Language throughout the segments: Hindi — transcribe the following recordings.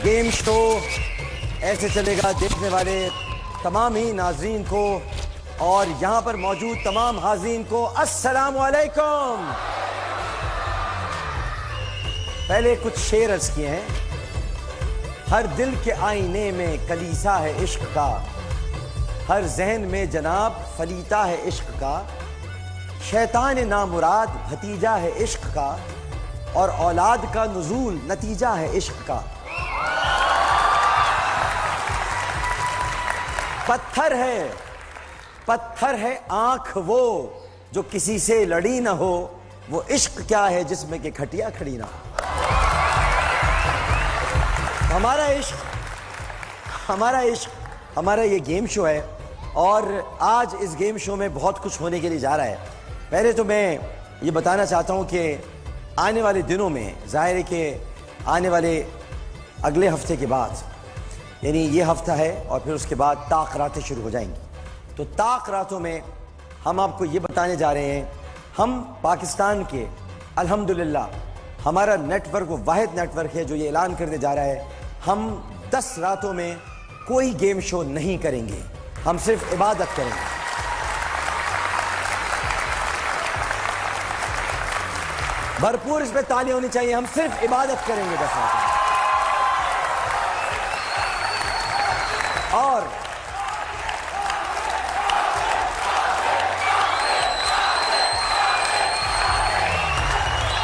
गेम शो ऐसे चलेगा देखने वाले तमाम ही नाजरीन को और यहाँ पर मौजूद तमाम हाज़रीन को अस्सलाम वालेकुम। पहले कुछ शेर अर्ज किए हैं। हर दिल के आईने में कलीसा है इश्क का, हर जहन में जनाब फलीता है इश्क का, शैतान नामुराद भतीजा है इश्क का और औलाद का नुज़ूल नतीजा है इश्क का। पत्थर है आंख वो जो किसी से लड़ी ना हो, वो इश्क क्या है जिसमें कि खटिया खड़ी ना हो। हमारा ये गेम शो है और आज इस गेम शो में बहुत कुछ होने के लिए जा रहा है। पहले तो मैं ये बताना चाहता हूँ कि आने वाले दिनों में ज़ाहिर है कि आने वाले अगले हफ्ते के बाद, यानी ये हफ्ता है और फिर उसके बाद ताक रातें शुरू हो जाएंगी। तो ताक रातों में हम आपको ये बताने जा रहे हैं, हम पाकिस्तान के अल्हम्दुलिल्लाह हमारा नेटवर्क वो वाहिद नेटवर्क है जो ये ऐलान करने जा रहा है, हम 10 रातों में कोई गेम शो नहीं करेंगे, हम सिर्फ इबादत करेंगे। भरपूर इसमें तालियां होनी चाहिए। हम सिर्फ इबादत करेंगे 10 रातों में।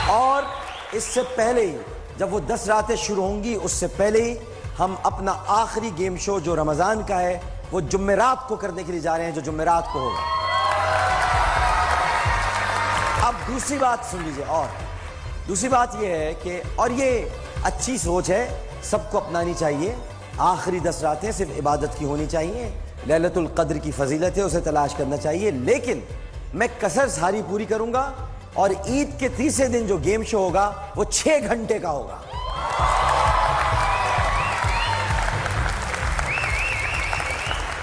और इससे पहले ही जब वो 10 रातें शुरू होंगी उससे पहले ही हम अपना आखिरी गेम शो जो रमजान का है वो जुम्मेरात को करने के लिए जा रहे हैं, जो जुम्मेरात को होगा। अब दूसरी बात सुन लीजिए, और दूसरी बात ये है कि और ये अच्छी सोच है, सबको अपनानी चाहिए। आखिरी 10 रातें सिर्फ इबादत की होनी चाहिए, लैलतुल क़द्र की फजीलत है, उसे तलाश करना चाहिए। लेकिन मैं कसर सारी पूरी करूंगा और ईद के तीसरे दिन जो गेम शो होगा वो 6 घंटे का होगा।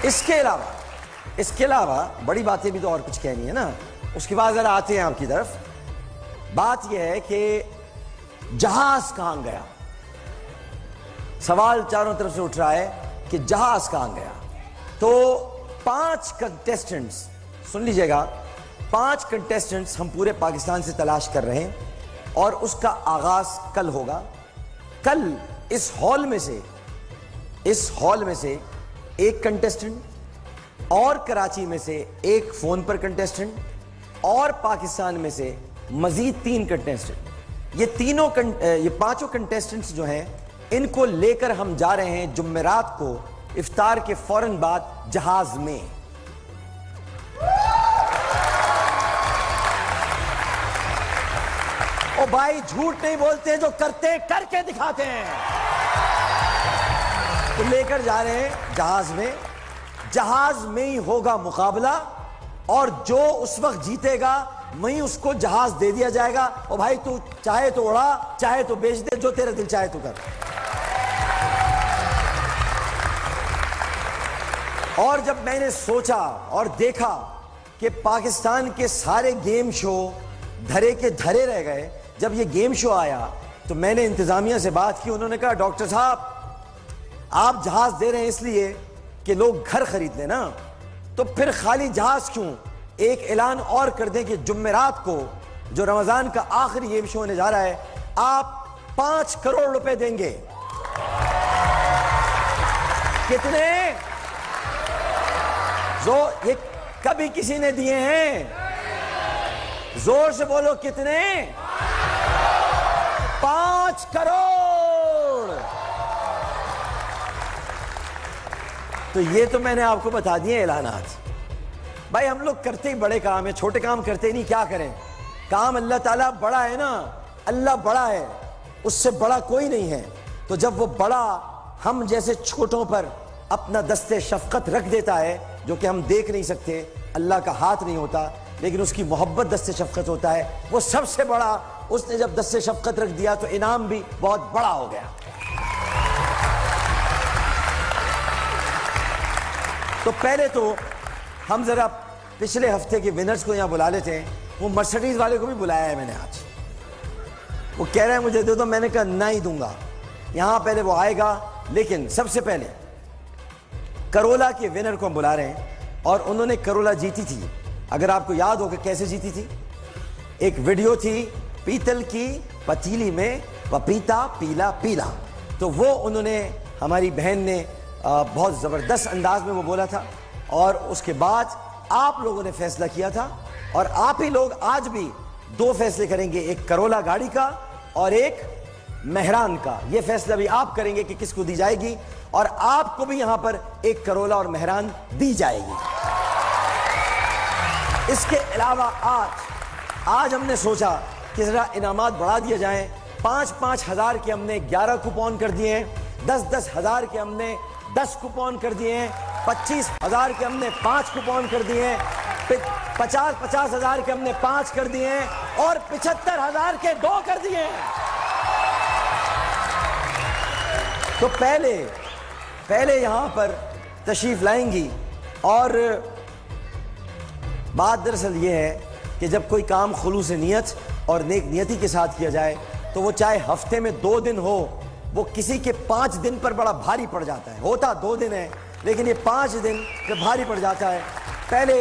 इसके अलावा बड़ी बातें भी तो और कुछ कहनी है ना। उसके बाद जरा आते हैं आपकी तरफ। बात यह है कि जहाज कहां गया, सवाल चारों तरफ से उठ रहा है कि जहाज कहां गया। तो 5 कंटेस्टेंट्स, सुन लीजिएगा, 5 कंटेस्टेंट्स हम पूरे पाकिस्तान से तलाश कर रहे हैं और उसका आगाज कल होगा। कल इस हॉल में से एक कंटेस्टेंट और कराची में से एक फोन पर कंटेस्टेंट और पाकिस्तान में से मजीद 3 कंटेस्टेंट, ये 5 कंटेस्टेंट्स जो हैं इनको लेकर हम जा रहे हैं जुम्मेरात को इफ्तार के फौरन बाद जहाज में। ओ भाई, झूठ नहीं बोलते हैं, जो करते हैं करके दिखाते हैं। तो लेकर जा रहे हैं जहाज में ही होगा मुकाबला और जो उस वक्त जीतेगा वहीं उसको जहाज दे दिया जाएगा। और भाई तू चाहे तो उड़ा, चाहे तो बेच दे, जो तेरा दिल चाहे तू कर। और जब मैंने सोचा और देखा कि पाकिस्तान के सारे गेम शो धरे के धरे रह गए, जब ये गेम शो आया तो मैंने इंतजामिया से बात की। उन्होंने कहा डॉक्टर साहब आप जहाज दे रहे हैं इसलिए कि लोग घर खरीद लें ना, तो फिर खाली जहाज क्यों, एक ऐलान और कर दें कि जुम्मेरात को जो रमजान का आखिरी गेम शो होने जा रहा है, आप 5 करोड़ रुपए देंगे। कितने? जो ये कभी किसी ने दिए हैं? जोर से बोलो, कितने? 5 करोड़। तो ये तो मैंने आपको बता दिए ऐलानात। भाई हम लोग करते ही बड़े काम है, छोटे काम करते ही नहीं। क्या करें, काम अल्लाह ताला बड़ा है ना, अल्लाह बड़ा है, उससे बड़ा कोई नहीं है। तो जब वो बड़ा हम जैसे छोटों पर अपना दस्ते शफकत रख देता है, जो कि हम देख नहीं सकते, अल्लाह का हाथ नहीं होता लेकिन उसकी मोहब्बत दस्ते शफकत होता है, वो सबसे बड़ा, उसने जब दस्ते शफकत रख दिया तो इनाम भी बहुत बड़ा हो गया। तो पहले तो हम जरा पिछले हफ्ते के विनर्स को यहां बुला लेते हैं। वो मर्सिडीज वाले को भी बुलाया है मैंने आज। वो कह रहा है मुझे दे दो, मैंने कहा नहीं दूंगा, यहाँ पहले वो आएगा, लेकिन सबसे पहले करोला के विनर को हम बुला रहे हैं। और उन्होंने करोला जीती थी, अगर आपको याद हो कि कैसे जीती थी। एक वीडियो थी, पीतल की पतीली में पपीता पीला पीला, तो वो उन्होंने, हमारी बहन ने बहुत ज़बरदस्त अंदाज में वो बोला था। और उसके बाद आप लोगों ने फैसला किया था, और आप ही लोग आज भी दो फैसले करेंगे, एक करोला गाड़ी का और एक मेहरान का। ये फैसला भी आप करेंगे कि किसको दी जाएगी, और आपको भी यहां पर एक करोला और मेहरान दी जाएगी। इसके अलावा आज हमने सोचा कि जरा इनामात बढ़ा दिए जाएं। 5-5 हज़ार के हमने 11 कूपन कर दिए हैं, 10-10 हज़ार के हमने 10 कूपन कर दिए हैं, 25 हज़ार के हमने 5 कूपन कर दिए हैं, 50-50 हज़ार के हमने 5 कर दिए हैं, और 75 हज़ार के 2 कर दिए हैं। तो पहले यहां पर तशरीफ लाएंगी। और बात दरअसल ये है कि जब कोई काम खुलूस नियत और नेक नियति के साथ किया जाए, तो वो चाहे हफ्ते में 2 दिन हो, वो किसी के 5 दिन पर बड़ा भारी पड़ जाता है। होता 2 दिन है, लेकिन ये 5 दिन जब भारी पड़ जाता है। पहले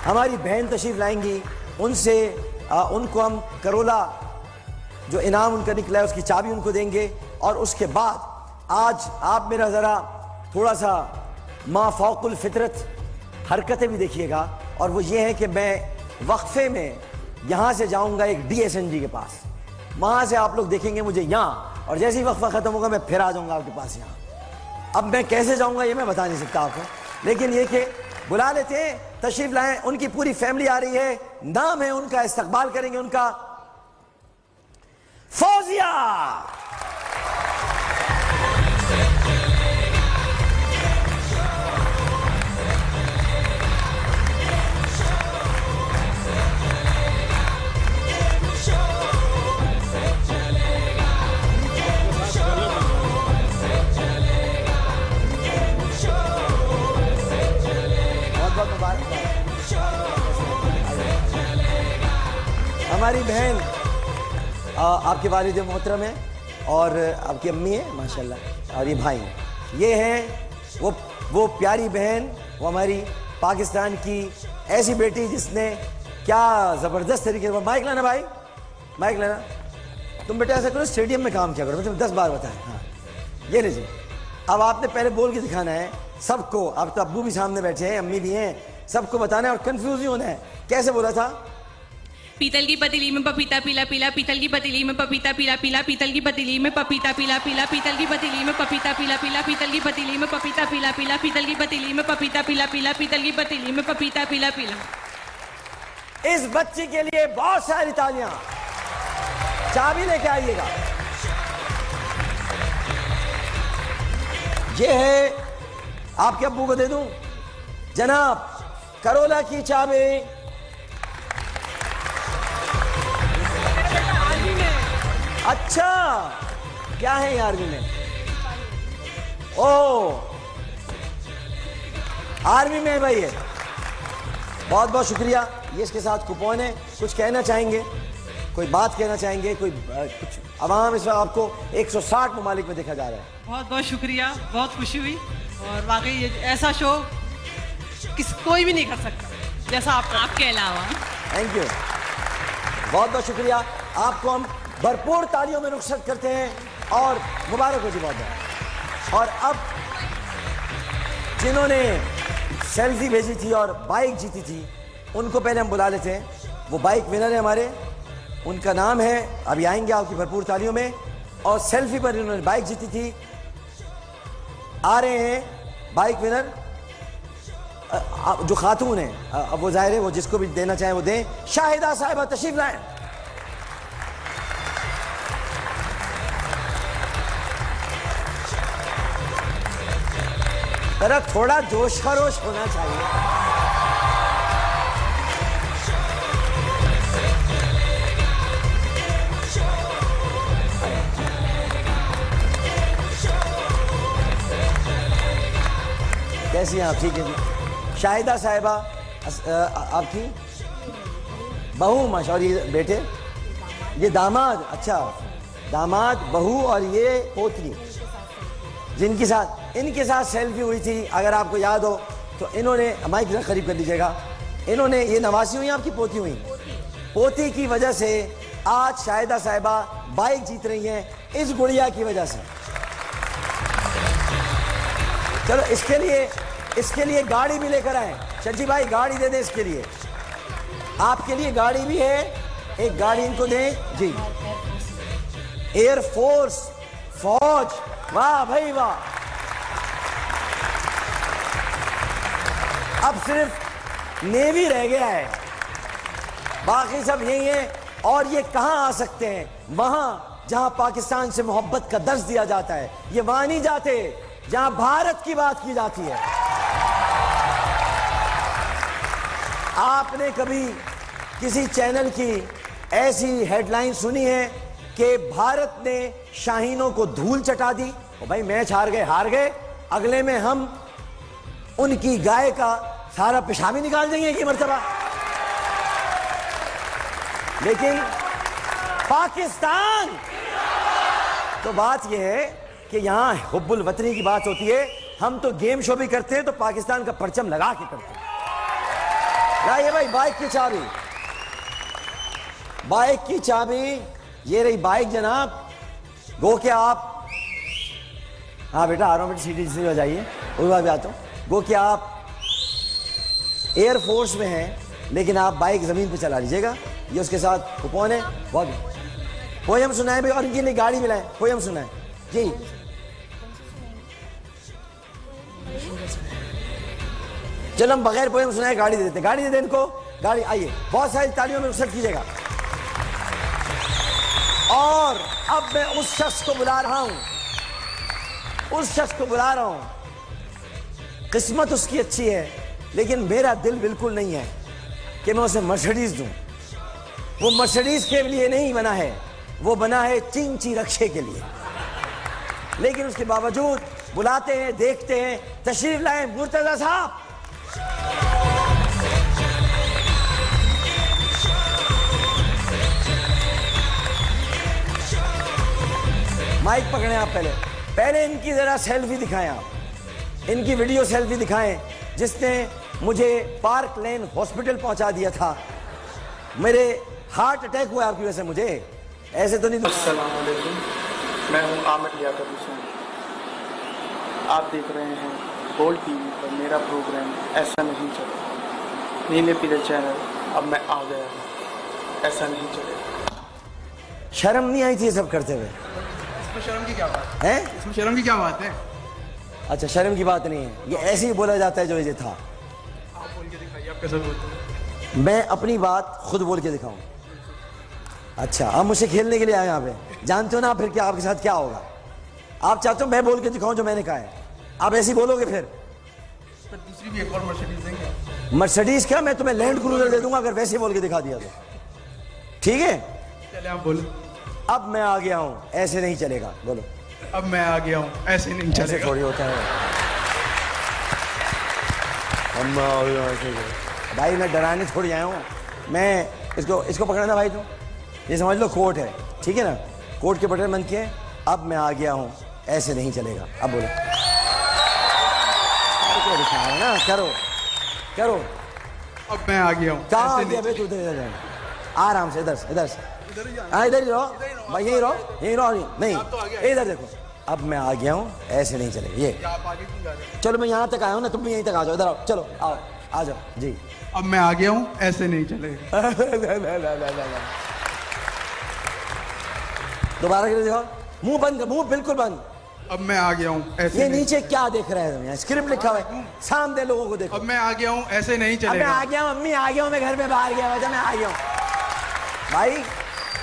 हमारी बहन तशरीफ लाएंगी, उनको हम करोला जो इनाम उनका निकला है उसकी चाबी उनको देंगे। और उसके बाद आज आप मेरा ज़रा थोड़ा सा माफ़ौकुल फितरत हरकतें भी देखिएगा, और वो ये है कि मैं वक्फे में यहाँ से जाऊँगा एक DSNG के पास, वहाँ से आप लोग देखेंगे मुझे यहाँ, और जैसे ही वक्फा ख़त्म होगा मैं फिर आ जाऊँगा आपके पास यहाँ। अब मैं कैसे जाऊँगा ये मैं बता नहीं सकता आपको, लेकिन ये कि बुला लेते हैं, तशरीफ लाएं, उनकी पूरी फैमिली आ रही है, नाम है उनका, इस्तकबाल करेंगे उनका, फौजिया। हमारी बहन आपके वालिद मोहतरम है, और आपकी अम्मी है माशाल्लाह, और ये भाई ये हैं वो प्यारी बहन, वो हमारी पाकिस्तान की ऐसी बेटी जिसने क्या ज़बरदस्त तरीके से, माइक लाना भाई, माइक लाना, तुम बेटा ऐसा करो स्टेडियम में काम किया करो, मतलब 10 बार बताएं। हाँ ये लीजिए, अब आपने पहले बोल के दिखाना है सबको, अब तो अब्बू भी सामने बैठे हैं, अम्मी भी हैं, सबको बताना है और कंफ्यूज नहीं होना है। कैसे बोला था? पीतल की पतीली में पपीता पीला पीला, पीतल की पतीली में पपीता पीला पीला, पीतल की पतीली में पपीता पीला पीला, पीतल की पतीली में पपीता पीला पीला, पीतल की पतीली में पपीता पीला पीला, पीतल की पतीली में पपीता पीला पीला, पीतल की पतीली में पपीता पीला पीला। इस बच्ची के लिए बहुत सारी तालियां। चाबी लेके आइएगा। ये है, आपके अब्बू को दे दूं? जनाब करोला की चाबी। अच्छा क्या है ये आर्मी में? ओ आर्मी में है भाई ये, बहुत बहुत शुक्रिया। ये इसके साथ कूपन है। कुछ कहना चाहेंगे, कोई बात कहना चाहेंगे, कोई कुछ? अवाम इस वक्त आपको 160 ममालिक में देखा जा रहा है। बहुत बहुत शुक्रिया, बहुत खुशी हुई, और वाकई ये ऐसा शो कोई भी नहीं कर सकता जैसा आपके अलावा। थैंक यू, बहुत बहुत शुक्रिया। आपको हम भरपूर तालियों में रुखसत करते हैं और मुबारक हो जी बहुत बहुत। और अब जिन्होंने सेल्फी भेजी थी और बाइक जीती थी उनको पहले हम बुला लेते हैं। वो बाइक विनर है हमारे, उनका नाम है, अभी आएंगे आपकी भरपूर तालियों में। और सेल्फी पर इन्होंने बाइक जीती थी, आ रहे हैं बाइक विनर जो खातून है, अब वो जाहिर है वो जिसको भी देना चाहे वो दें। शाहिदा साहिबा तशरीफ लाएं। जरा थोड़ा जोश खरोश होना चाहिए। कैसी हैं आप? ठीक है जी। शाहिदा साहिबा आपकी बहू माशा, और ये बेटे, ये दामाद। अच्छा दामाद, बहू और ये पोतनी जिनके साथ इनके साथ सेल्फी हुई थी, अगर आपको याद हो तो इन्होंने, माइक जरा करीब कर लीजिएगा, इन्होंने, ये नवासी हुई आपकी पोती हुई, पोती की वजह से आज शाहिदा साहिबा बाइक जीत रही हैं इस गुड़िया की वजह से। चलो इसके लिए गाड़ी भी लेकर आए। शर्जी भाई गाड़ी दे दे इसके लिए, आपके लिए गाड़ी भी है, एक गाड़ी इनको दें जी। एयरफोर्स, फौज, वाह भाई वाह। अब सिर्फ नेवी रह गया है, बाकी सब यही है। और ये कहां आ सकते हैं? वहां जहां पाकिस्तान से मोहब्बत का दर्ज दिया जाता है। ये वहां नहीं जाते जहां भारत की बात की जाती है। आपने कभी किसी चैनल की ऐसी हेडलाइन सुनी है कि भारत ने शाहीनों को धूल चटा दी? भाई मैच हार गए, अगले में हम उनकी गाय का सारा पेशाब ही निकाल देंगे एक ही मर्तबा। लेकिन पाकिस्तान, तो बात यह है कि यहां हुब्बुल वतनी की बात होती है। हम तो गेम शो भी करते हैं तो पाकिस्तान का परचम लगा के करते हैं। लाइए भाई बाइक की चाबी, बाइक की चाबी ये रही बाइक जनाब। गो के आप, हाँ बेटा आ रहा हूं बेटा, सीटी हो जाइए, उसके बाद भी आता हूं। गो के आप एयरफोर्स में हैं लेकिन आप बाइक जमीन पे चला लीजिएगा। ये उसके साथ कुपन है, बहुत पोयम सुनाए भी और इनके लिए गाड़ी मिलाए, पोयम सुनाए जी। चलो हम बगैर पोयम सुनाए गाड़ी दे देते, गाड़ी दे दे इनको, गाड़ी। आइए बहुत सारी तालियों में रुखसत कीजिएगा। और अब मैं उस शख्स को बुला रहा हूं, किस्मत उसकी अच्छी है लेकिन मेरा दिल बिल्कुल नहीं है कि मैं उसे मर्सिडीज दूं। वो मर्सिडीज के लिए नहीं बना है, वो बना है चिंची रक्षे के लिए। लेकिन उसके बावजूद बुलाते हैं, देखते हैं, तशरीफ लाए मुर्तजा साहब। माइक पकड़े आप, पहले इनकी जरा सेल्फी दिखाएं, आप इनकी वीडियो सेल्फी दिखाएं जिसने मुझे पार्क लेन हॉस्पिटल पहुंचा दिया था। मेरे हार्ट अटैक हुआ आपकी वजह से, मुझे ऐसे तो नहीं। अस्सलाम वालेकुम, मैं हूं आमिर याकूब हुसैन। आप देख रहे हैं गोल्ड टीवी पर मेरा प्रोग्राम ऐसा नहीं चलेगा। नीले पीले चैनल, अब मैं आ गया हूं, ऐसा नहीं चलेगा। शर्म नहीं आई थी ये सब करते हुए? इसमें शर्म की क्या बात है? इसमें शर्म की क्या बात है? अच्छा शर्म की बात नहीं है, ये ऐसे ही बोला जाता है जो ये था। आप बोल के दिखाइए, आप कैसे बोलते हैं? मैं अपनी बात खुद बोल के दिखाऊं? अच्छा आप मुझसे खेलने के लिए आए यहाँ पे, जानते हो ना फिर क्या आपके साथ क्या होगा? आप चाहते हो मैं बोल के दिखाऊं जो मैंने कहा है, आप ऐसे ही बोलोगे फिर दूसरी भी एक और मर्सिडीज देंगे। मर्सिडीज क्या, मैं तुम्हें लैंड क्रूजर दे दूंगा अगर वैसे ही बोल के दिखा दिया तो। ठीक है चले आप बोलो। अब मैं आ गया हूं, ऐसे नहीं चलेगा, बोलो। अब मैं आ गया हूं, ऐसे नहीं ऐसे चलेगा। थोड़ी होता है भाई, मैं डराने थोड़ी आया हूँ। मैं इसको पकड़ना भाई, तुम ये समझ लो कोर्ट है, ठीक है ना, कोर्ट के बटन बंद किए। अब मैं आ गया हूँ, ऐसे नहीं चलेगा। अब बोलो, ना करो। अब मैं आ गया हूँ, कहाँ आ ऐसे गया नहीं। भाई? तू इधर आराम से, इधर से हाँ, इधर ही रहो भाई, यही रहो नहीं, इधर देखो। अब मैं आ गया हूँ, ऐसे नहीं चलेगा ये। आप आगे क्यों जा रहे हैं? चलो मैं यहाँ तक आया हूँ ना, तुम भी यहीं तक आ जाओ, इधर आओ, चलो आओ, आ जाओ जी। अब मैं आ गया हूँ, ऐसे नहीं चलेगा। दोबारा कर देखो, मुंह बंद, मुंह बिल्कुल बंद। अब मैं आ गया हूँ, ऐसे ये नहीं। नीचे क्या देख रहे हैं? स्क्रिप्ट लिखा हुआ है, सामने लोगों को देखो। अब मैं आ गया हूँ, ऐसे नहीं अब मैं चलेगा। आ गया हूँ, अम्मी आ गया हूँ, मैं घर में बाहर गया हुआ था, मैं आ गया हूँ। भाई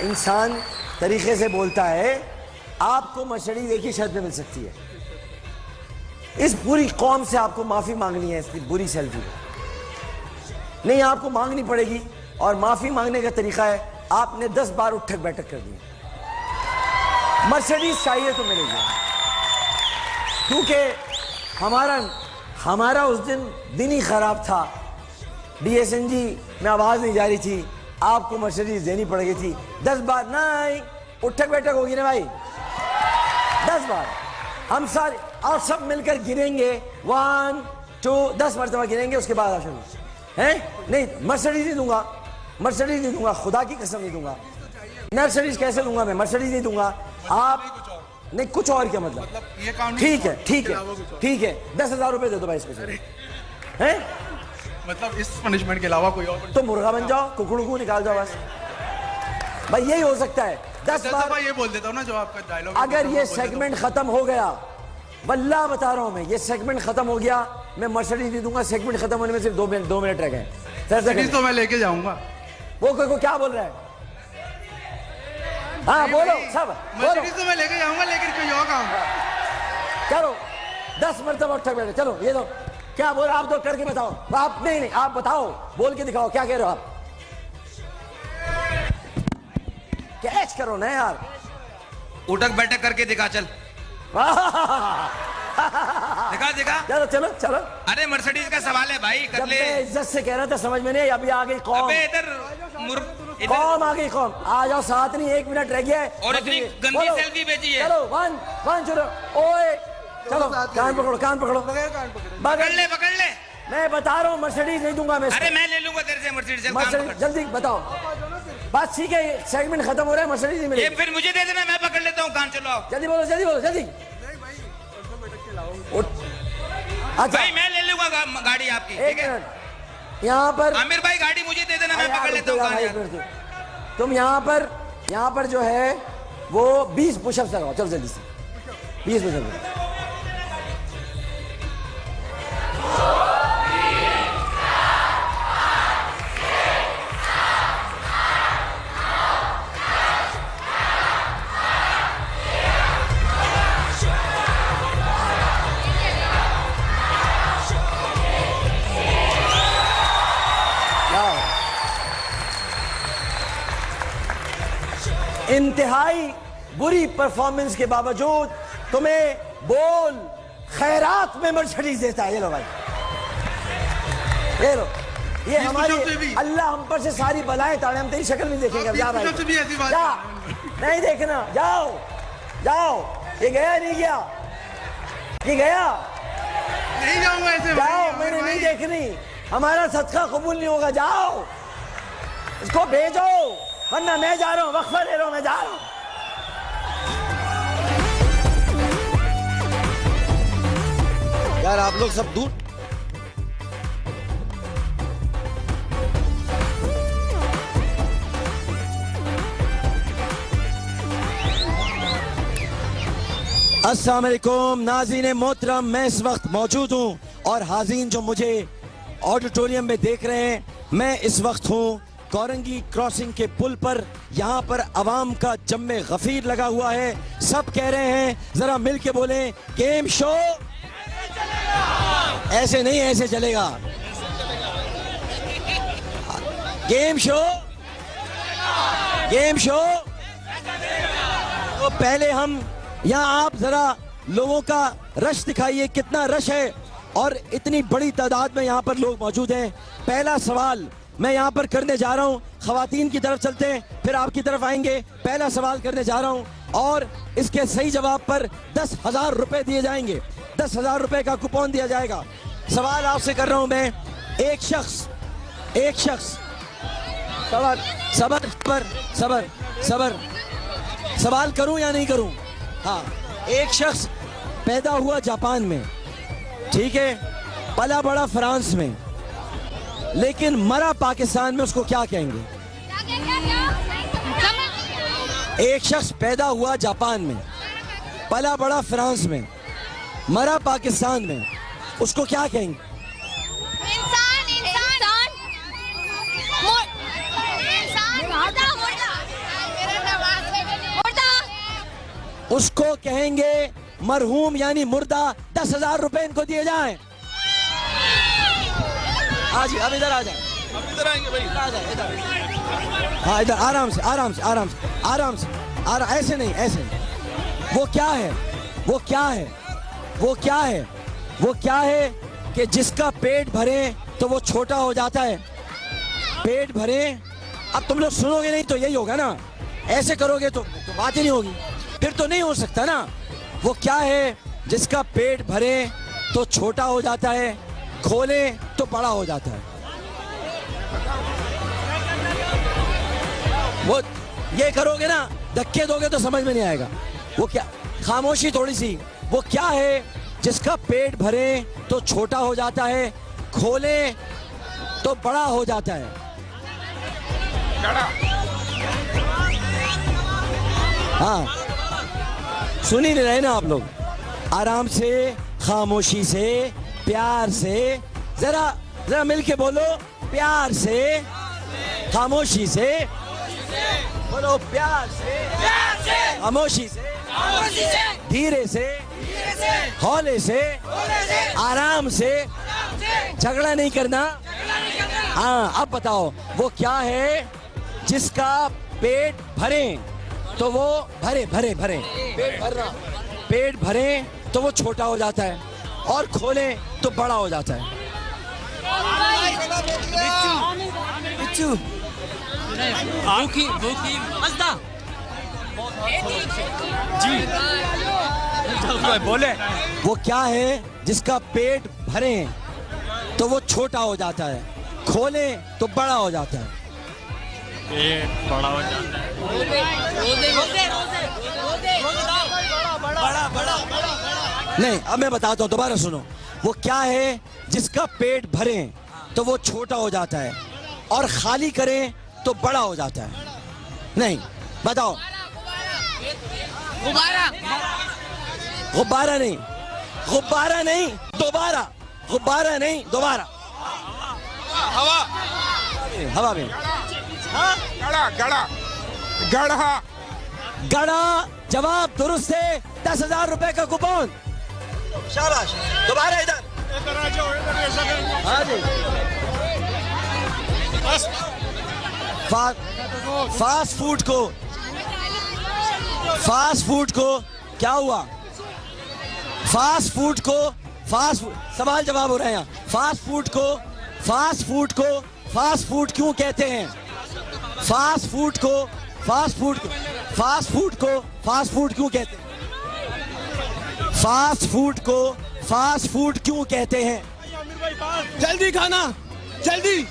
इंसान तरीके से बोलता है। आपको मर्सिडीज एक ही शर्त में मिल सकती है, इस पूरी कौम से आपको माफी मांगनी है इसकी बुरी सेल्फी नहीं, आपको मांगनी पड़ेगी। और माफी मांगने का तरीका है, आपने 10 बार उठक बैठक कर दी, मर्सिडीज चाहिए तो मिलेगी। क्योंकि हमारा उस दिन ही खराब था, DSNG में आवाज नहीं जा रही थी, आपको मर्सिडीज देनी पड़ गई थी। 10 बार नहीं, उठक बैठक होगी ना भाई, 10 बार हम सारे आप सब मिलकर गिनेंगे, 1 2 10 मरतबा गिनेंगे, उसके बाद आप शुरू हैं। नहीं मर्सिडीज नहीं दूंगा, मर्सिडीज नहीं दूंगा, खुदा की कसम नहीं दूंगा। मर्सिडीज कैसे दूंगा मैं, मर्सिडीज नहीं दूंगा। आप नहीं कुछ और क्या मतलब, ठीक है ठीक है ठीक है, 10,000 रुपए दे दो भाई इसको, हैं मतलब इस पनिशमेंट के अलावा कोई और तो मुर्गा बन जाओ, कुकड़ू को निकाल जाओ बस भाई, यही हो सकता है। 10 बार ये बोल देता हूँ ना जो आपका डायलॉग, अगर ये सेगमेंट खत्म हो गया, वल्लाह बता रहा हूं मैं, ये सेगमेंट खत्म हो गया, मैं मर्सिडीज नहीं दूंगा। सेगमेंट खत्म होने में सिर्फ 2 मिनट रह गए। तो मैं लेके जाऊंगा। वो कोई क्या बोल रहा है, हाँ बोलो सब बोलो, तो मैं लेके जाऊंगा, लेकिन कोई और आऊंगा। चलो 10 मरतबा उठक बैठे, चलो ये दो, क्या बोल आप दो करके बताओ, आप नहीं आप बताओ, बोल के दिखाओ क्या कह रहे हो आप, कैच करो ना यार, उठक बैठक करके दिखा, चल दिखा दिखा। चलो चलो चलो, अरे मर्सिडीज का सवाल है भाई, कर जब ले। मैं इज्जत से कह रहा था समझ में नहीं, अभी आ गई कौम, अबे इधर कौम आ गई कौम, आ जाओ, साथ नहीं 1 मिनट रह गया है और इतनी गंदी बोलो, सेल्फी भेजी है। चलो 1 चलो, ओए चलो कान पकड़ो, कान पकड़ो, पकड़ ले पकड़ ले। मैं बता रहा हूँ मर्सिडीज नहीं दूंगा मैं, अरे मैं ले लूंगा तेरे से मर्सिडीज, मर्सिडीज जल्दी बताओ, बात ठीक है, सेगमेंट खत्म हो रहा है, मर्सिडीज नहीं ये मिलेगी, फिर मुझे दे देना, मैं पकड़ लेता हूँ, कान चलो आप। जल्दी बोलो जल्दी बोलो जल्दी। अच्छा भाई मैं ले लूंगा गाड़ी आपकी, 1 ठीक है। मिनट, यहाँ पर आमिर भाई गाड़ी मुझे दे देना, मैं पकड़ लेता हूँ कान यार। तुम यहाँ पर जो है वो 20 पुशअप्स लगाओ, चलो जल्दी से 20 पुशअप्स। इंतहाई बुरी परफॉर्मेंस के बावजूद तुम्हें बोल खैरात में मर्सिडीज देता है, ये लो भाई, ये लो, ये हमारी अल्लाह हम पर से सारी बलाएं ताड़े, हम तेरी शक्ल नहीं देखेंगे, अब जा भाई जा, नहीं देखना, जाओ जाओ, ये गया नहीं गया, ये गया नहीं जाऊंगा ऐसे, जाओ, मैंने नहीं देखनी, हमारा सदका कबूल नहीं होगा, जाओ इसको भेजो, वरना मैं जा रहा हूँ, वक्फा ले रहा हूँ, मैं जा रहा हूँ। यार आप लोग सब दूर, अस्सलाम वालेकुम नाज़रीन मोहतरम, मैं इस वक्त मौजूद हूँ और हाज़रीन जो मुझे ऑडिटोरियम में देख रहे हैं, मैं इस वक्त हूँ कोरंगी क्रॉसिंग के पुल पर। यहाँ पर अवाम का जम्मे गफीर लगा हुआ है, सब कह रहे हैं जरा मिल के बोले, गेम शो ऐसे नहीं ऐसे चलेगा, गेम शो गेम शो। तो पहले हम यहाँ, आप जरा लोगों का रश दिखाइए, कितना रश है और इतनी बड़ी तादाद में यहाँ पर लोग मौजूद हैं। पहला सवाल मैं यहाँ पर करने जा रहा हूँ, खवातीन की तरफ चलते हैं फिर आपकी तरफ आएंगे। पहला सवाल करने जा रहा हूँ और इसके सही जवाब पर 10,000 रुपए दिए जाएंगे, 10,000 रुपए का कूपन दिया जाएगा। सवाल आपसे कर रहा हूँ मैं, एक शख्स सवाल, सबर सबर सबर सबर, सवाल करूँ या नहीं करूँ? हाँ, एक शख्स पैदा हुआ जापान में, ठीक है, पला बड़ा फ्रांस में, लेकिन मरा पाकिस्तान में, उसको क्या कहेंगे? एक शख्स पैदा हुआ जापान में, पला बड़ा फ्रांस में, मरा पाकिस्तान में, उसको क्या कहेंगे? उसको कहेंगे मरहूम यानी मुर्दा। 10,000 रुपए इनको दिए जाएं। हाँ जी, अब इधर आ जाए, इधर आएंगे भाई, आ जाए इधर, हाँ इधर, आराम से आराम से आराम से आराम से, ऐसे नहीं ऐसे नहीं। वो क्या है, वो क्या है, वो क्या है, वो क्या है कि जिसका पेट भरे तो वो छोटा हो जाता है। पेट भरे, अब तुम लोग सुनोगे नहीं तो यही होगा ना, ऐसे करोगे तो बात ही नहीं होगी, फिर तो नहीं हो सकता ना। वो क्या है जिसका पेट भरे तो छोटा हो जाता है, खोले तो बड़ा हो जाता है। वो ये करोगे ना, धक्के दोगे तो समझ में नहीं आएगा। वो क्या, खामोशी थोड़ी सी। वो क्या है जिसका पेट भरे तो छोटा हो जाता है, खोले तो बड़ा हो जाता है। हाँ, सुन ही नहीं रहे ना आप लोग। आराम से, खामोशी से, प्यार से, जरा जरा मिलके बोलो, प्यार से, खामोशी से बोलो, प्यार से, खामोशी से, धीरे से, हौले से, आराम से, झगड़ा नहीं करना। हाँ, अब बताओ वो क्या है जिसका पेट भरे तो वो भरे भरे भरे पेट भरना, पेट भरे तो वो छोटा हो जाता है और खोले तो बड़ा हो जाता है। बिच्छू भूखी भूखी मजदा जी बोले। वो क्या है जिसका पेट भरे तो वो छोटा हो जाता है, खोले तो बड़ा हो जाता है। पेट बड़ा हो जाता है। नहीं, अब मैं बताता हूँ, दोबारा सुनो। वो क्या है जिसका पेट भरे तो वो छोटा हो जाता है और खाली करें तो बड़ा हो जाता है। नहीं, बताओ। गुब्बारा। गुब्बारा नहीं, गुब्बारा नहीं, दोबारा। गुब्बारा नहीं, दोबारा। हवा। हवा में। गड़ा गड़ा गड़ा। गड़ा जवाब दुरुस्त है। 10,000 रुपए का कूपन। शाबाश, दोबारा इधर। हाँ जी। फास्ट फूड को क्या हुआ? फास्ट सवाल जवाब हो रहे हैं यहाँ। फास्ट फूड को फास्ट फूड क्यों कहते हैं? फास्ट फूड क्यों कहते हैं? फास्ट फूड क्यों कहते हैं? जल्दी खाना, जल्दी।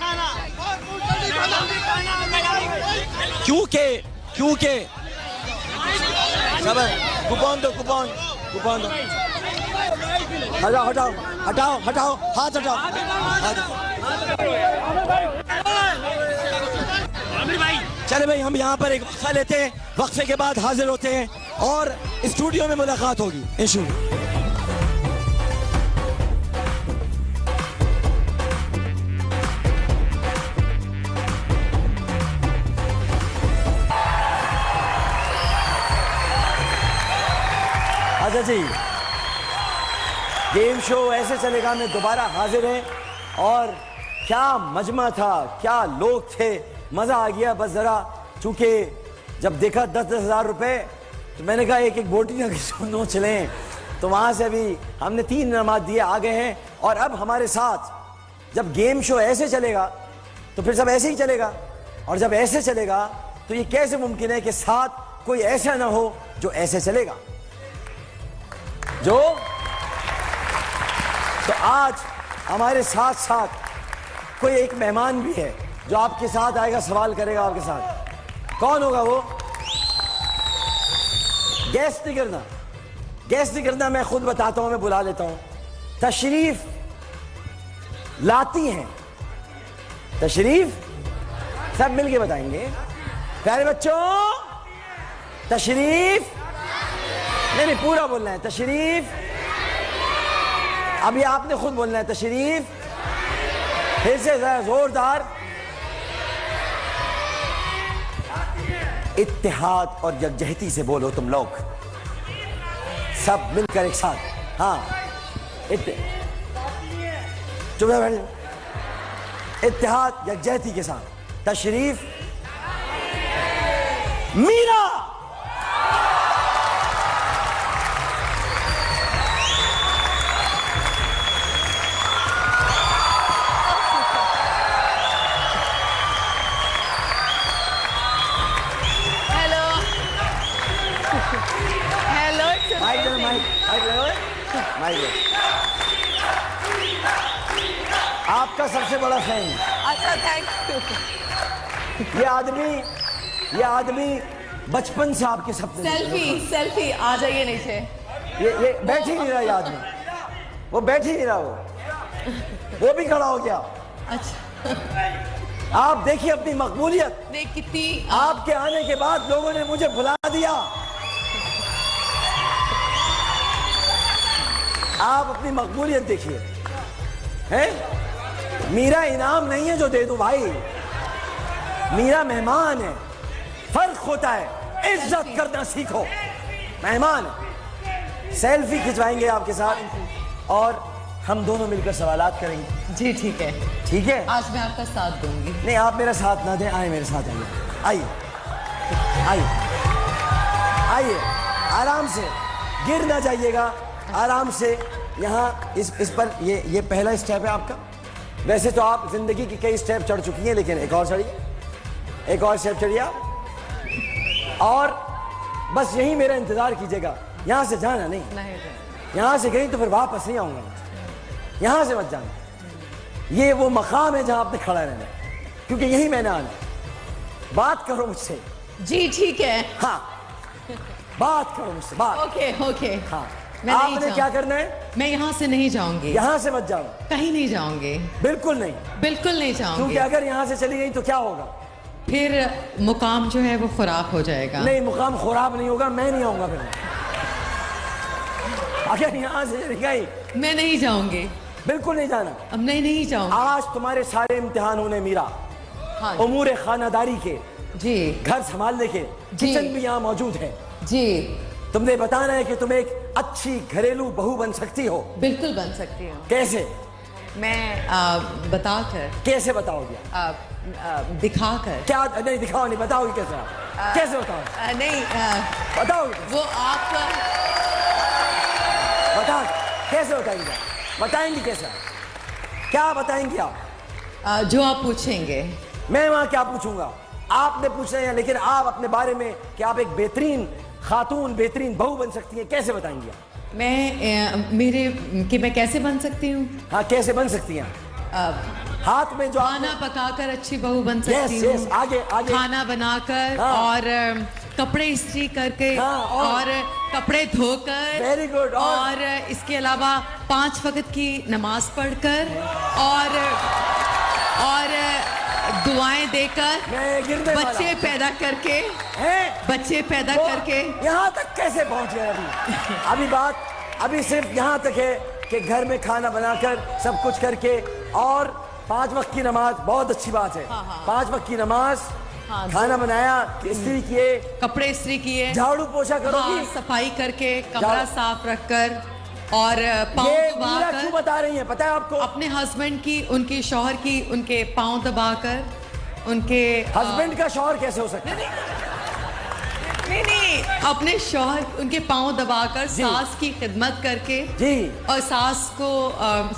क्योंकि कूपन दो। हटाओ, हाथ हटाओ। चले भाई, हम यहाँ पर एक वक्फा लेते हैं, वक्फे के बाद हाजिर होते हैं और स्टूडियो में मुलाकात होगी इंशाअल्लाह। अच्छा जी, गेम शो ऐसे चलेगा में दोबारा हाजिर हैं और क्या मजमा था, क्या लोग थे, मज़ा आ गया। बस ज़रा चूँकि जब देखा 10,000 रुपये तो मैंने कहा एक बोटी ना नोच लें, तो वहाँ से अभी हमने 3 इनामात दिए, आ गए हैं। और अब हमारे साथ जब गेम शो ऐसे चलेगा तो फिर सब ऐसे ही चलेगा, और जब ऐसे चलेगा तो ये कैसे मुमकिन है कि साथ कोई ऐसा ना हो जो ऐसे चलेगा। तो आज हमारे साथ साथ कोई एक मेहमान भी है जो आपके साथ आएगा, सवाल करेगा आपके साथ। कौन होगा वो? गैस नहीं करना, मैं खुद बताता हूं, मैं बुला लेता हूं। तशरीफ लाती हैं, तशरीफ सब मिलके बताएंगे। प्यारे बच्चों, तशरीफ नहीं पूरा बोलना है। तशरीफ, अभी आपने खुद बोलना है तशरीफ। फिर से जरा जोरदार। इत्तेहाद और यकजहती से बोलो तुम लोग सब मिलकर एक साथ। हाँ, चुप रहो। इत्तेहाद यकजहती के साथ। तशरीफ मीरा। हेलो, माइक आपका सबसे बड़ा फैन। अच्छा, थैंक यू। ये आदमी बचपन से आपके सपने सेल्फी आ जाइए नीचे। ये बैठ ही नहीं रहा ये आदमी, वो बैठ ही नहीं रहा, वो भी खड़ा हो गया। अच्छा, आप देखिए अपनी मकबूलियत, देख कितनी आपके आने के बाद लोगों ने मुझे भुला दिया। आप अपनी मकबूलियत देखिए, हैं? मीरा इनाम नहीं है जो दे दूं भाई, मीरा मेहमान है। फर्क होता है, इज्जत करना सीखो। मेहमान सेल्फी खिंचवाएंगे आपके साथ और हम दोनों मिलकर सवालात करेंगे। जी ठीक है, ठीक है। आज मैं आपका साथ दूंगी। नहीं, आप मेरा साथ ना दें, आए मेरे साथ, आइए आइए आइए, आराम से, गिर ना जाइएगा, आराम से। यहाँ इस पर ये पहला स्टेप है आपका। वैसे तो आप जिंदगी की कई स्टेप चढ़ चुकी हैं, लेकिन एक और चढ़िए, एक और स्टेप चढ़िए आप, और बस यही मेरा इंतजार कीजिएगा। यहाँ से जाना नहीं, यहाँ से गई तो फिर वापस नहीं आऊंगा, यहाँ से मत जाना। ये वो मकाम है जहाँ आपने खड़ा रहना, क्योंकि यही मैंने आना। बात करो मुझसे। जी ठीक है। हाँ, बात करो मुझसे, बात। Okay okay. हाँ, मैं आपने क्या करना है? मैं यहाँ से नहीं जाऊंगी। यहाँ से मत जाओ, कहीं नहीं जाऊंगी, बिल्कुल नहीं, बिल्कुल नहीं जाऊंगी। क्योंकि अगर यहाँ से चली गई तो क्या होगा? फिर मुकाम जो है वो खराब हो जाएगा। नहीं, मुकाम खराब नहीं होगा, मैं नहीं आऊंगा फिर। अगर यहाँ से चली गई, मैं नहीं जाऊंगी, बिल्कुल नहीं जाना। अब नहीं जाऊंगी। आज तुम्हारे सारे इम्तिहान होने मीरा, हाँ उमूर खानादारी के, जी, घर संभालने के, किचन भी यहाँ मौजूद है जी। तुमने बताना है कि तुम एक अच्छी घरेलू बहू बन सकती हो। बिल्कुल बन सकती हूँ। कैसे? मैं बताकर। कैसे बताओगे? दिखाकर। क्या? नहीं, दिखाओ नहीं, बताओगे कैसे? आप कैसे बताओगे? नहीं, बताओगे वो आपका। बता, कैसे बताएंगे? बताएंगे कैसे? क्या बताएंगे आप? जो आप पूछेंगे। मैं वहां क्या पूछूंगा? आपने पूछना है, लेकिन आप अपने बारे में कि आप एक बेहतरीन खातून, बेहतरीन बहू बन सकती हैं, कैसे बताएंगे आप? मैं कैसे बन सकती हूँ? हाँ, कैसे बन सकती हैं? हाथ में जो खाना पकाकर अच्छी बहू बन सकती हूँ। यस, आगे आगे। खाना बनाकर, हाँ। और कपड़े इस्त्री करके, हाँ, और कपड़े धोकर। Very good. और इसके अलावा 5 वक्त की नमाज पढ़कर, और दुआएं देकर, बच्चे पैदा करके, बच्चे पैदा करके। यहाँ तक कैसे पहुंचे अभी? अभी सिर्फ यहाँ तक है कि घर में खाना बनाकर, सब कुछ करके, और 5 वक्त की नमाज। बहुत अच्छी बात है। 5 वक्त की नमाज, खाना बनाया, इस्त्री किए, कपड़े इस्त्री किए, झाड़ू पोछा करोगी, सफाई करके, कमरा साफ रखकर, और पाँव दबाकर। क्यों बता रही हैं, पता है आपको? अपने हस्बैंड की, उनके शौहर की, उनके पाँव दबाकर, उनके हस्बैंड का शौहर कैसे हो सकता है? नहीं, अपने शौहर, उनके पाँव दबाकर, सास की खिदमत करके जी, और सास को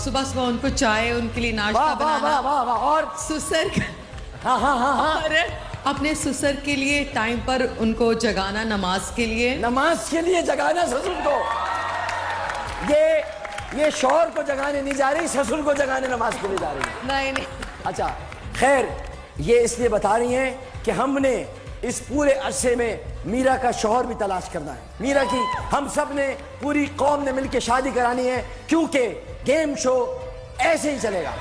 सुबह सुबह उनको चाय, उनके लिए नाश्ता बनाना, और ससुर, और अपने ससुर के लिए टाइम पर उनको जगाना, नमाज के लिए जगाना ससुर को। ये शौहर को जगाने नहीं जा रही, ससुर को जगाने नमाज के लिए जा रही है। नहीं। अच्छा, खैर, ये इसलिए बता रही हैं कि हमने इस पूरे अरसे में मीरा का शौहर भी तलाश करना है। मीरा की हम सब ने, पूरी कौम ने मिलकर शादी करानी है, क्योंकि गेम शो ऐसे ही चलेगा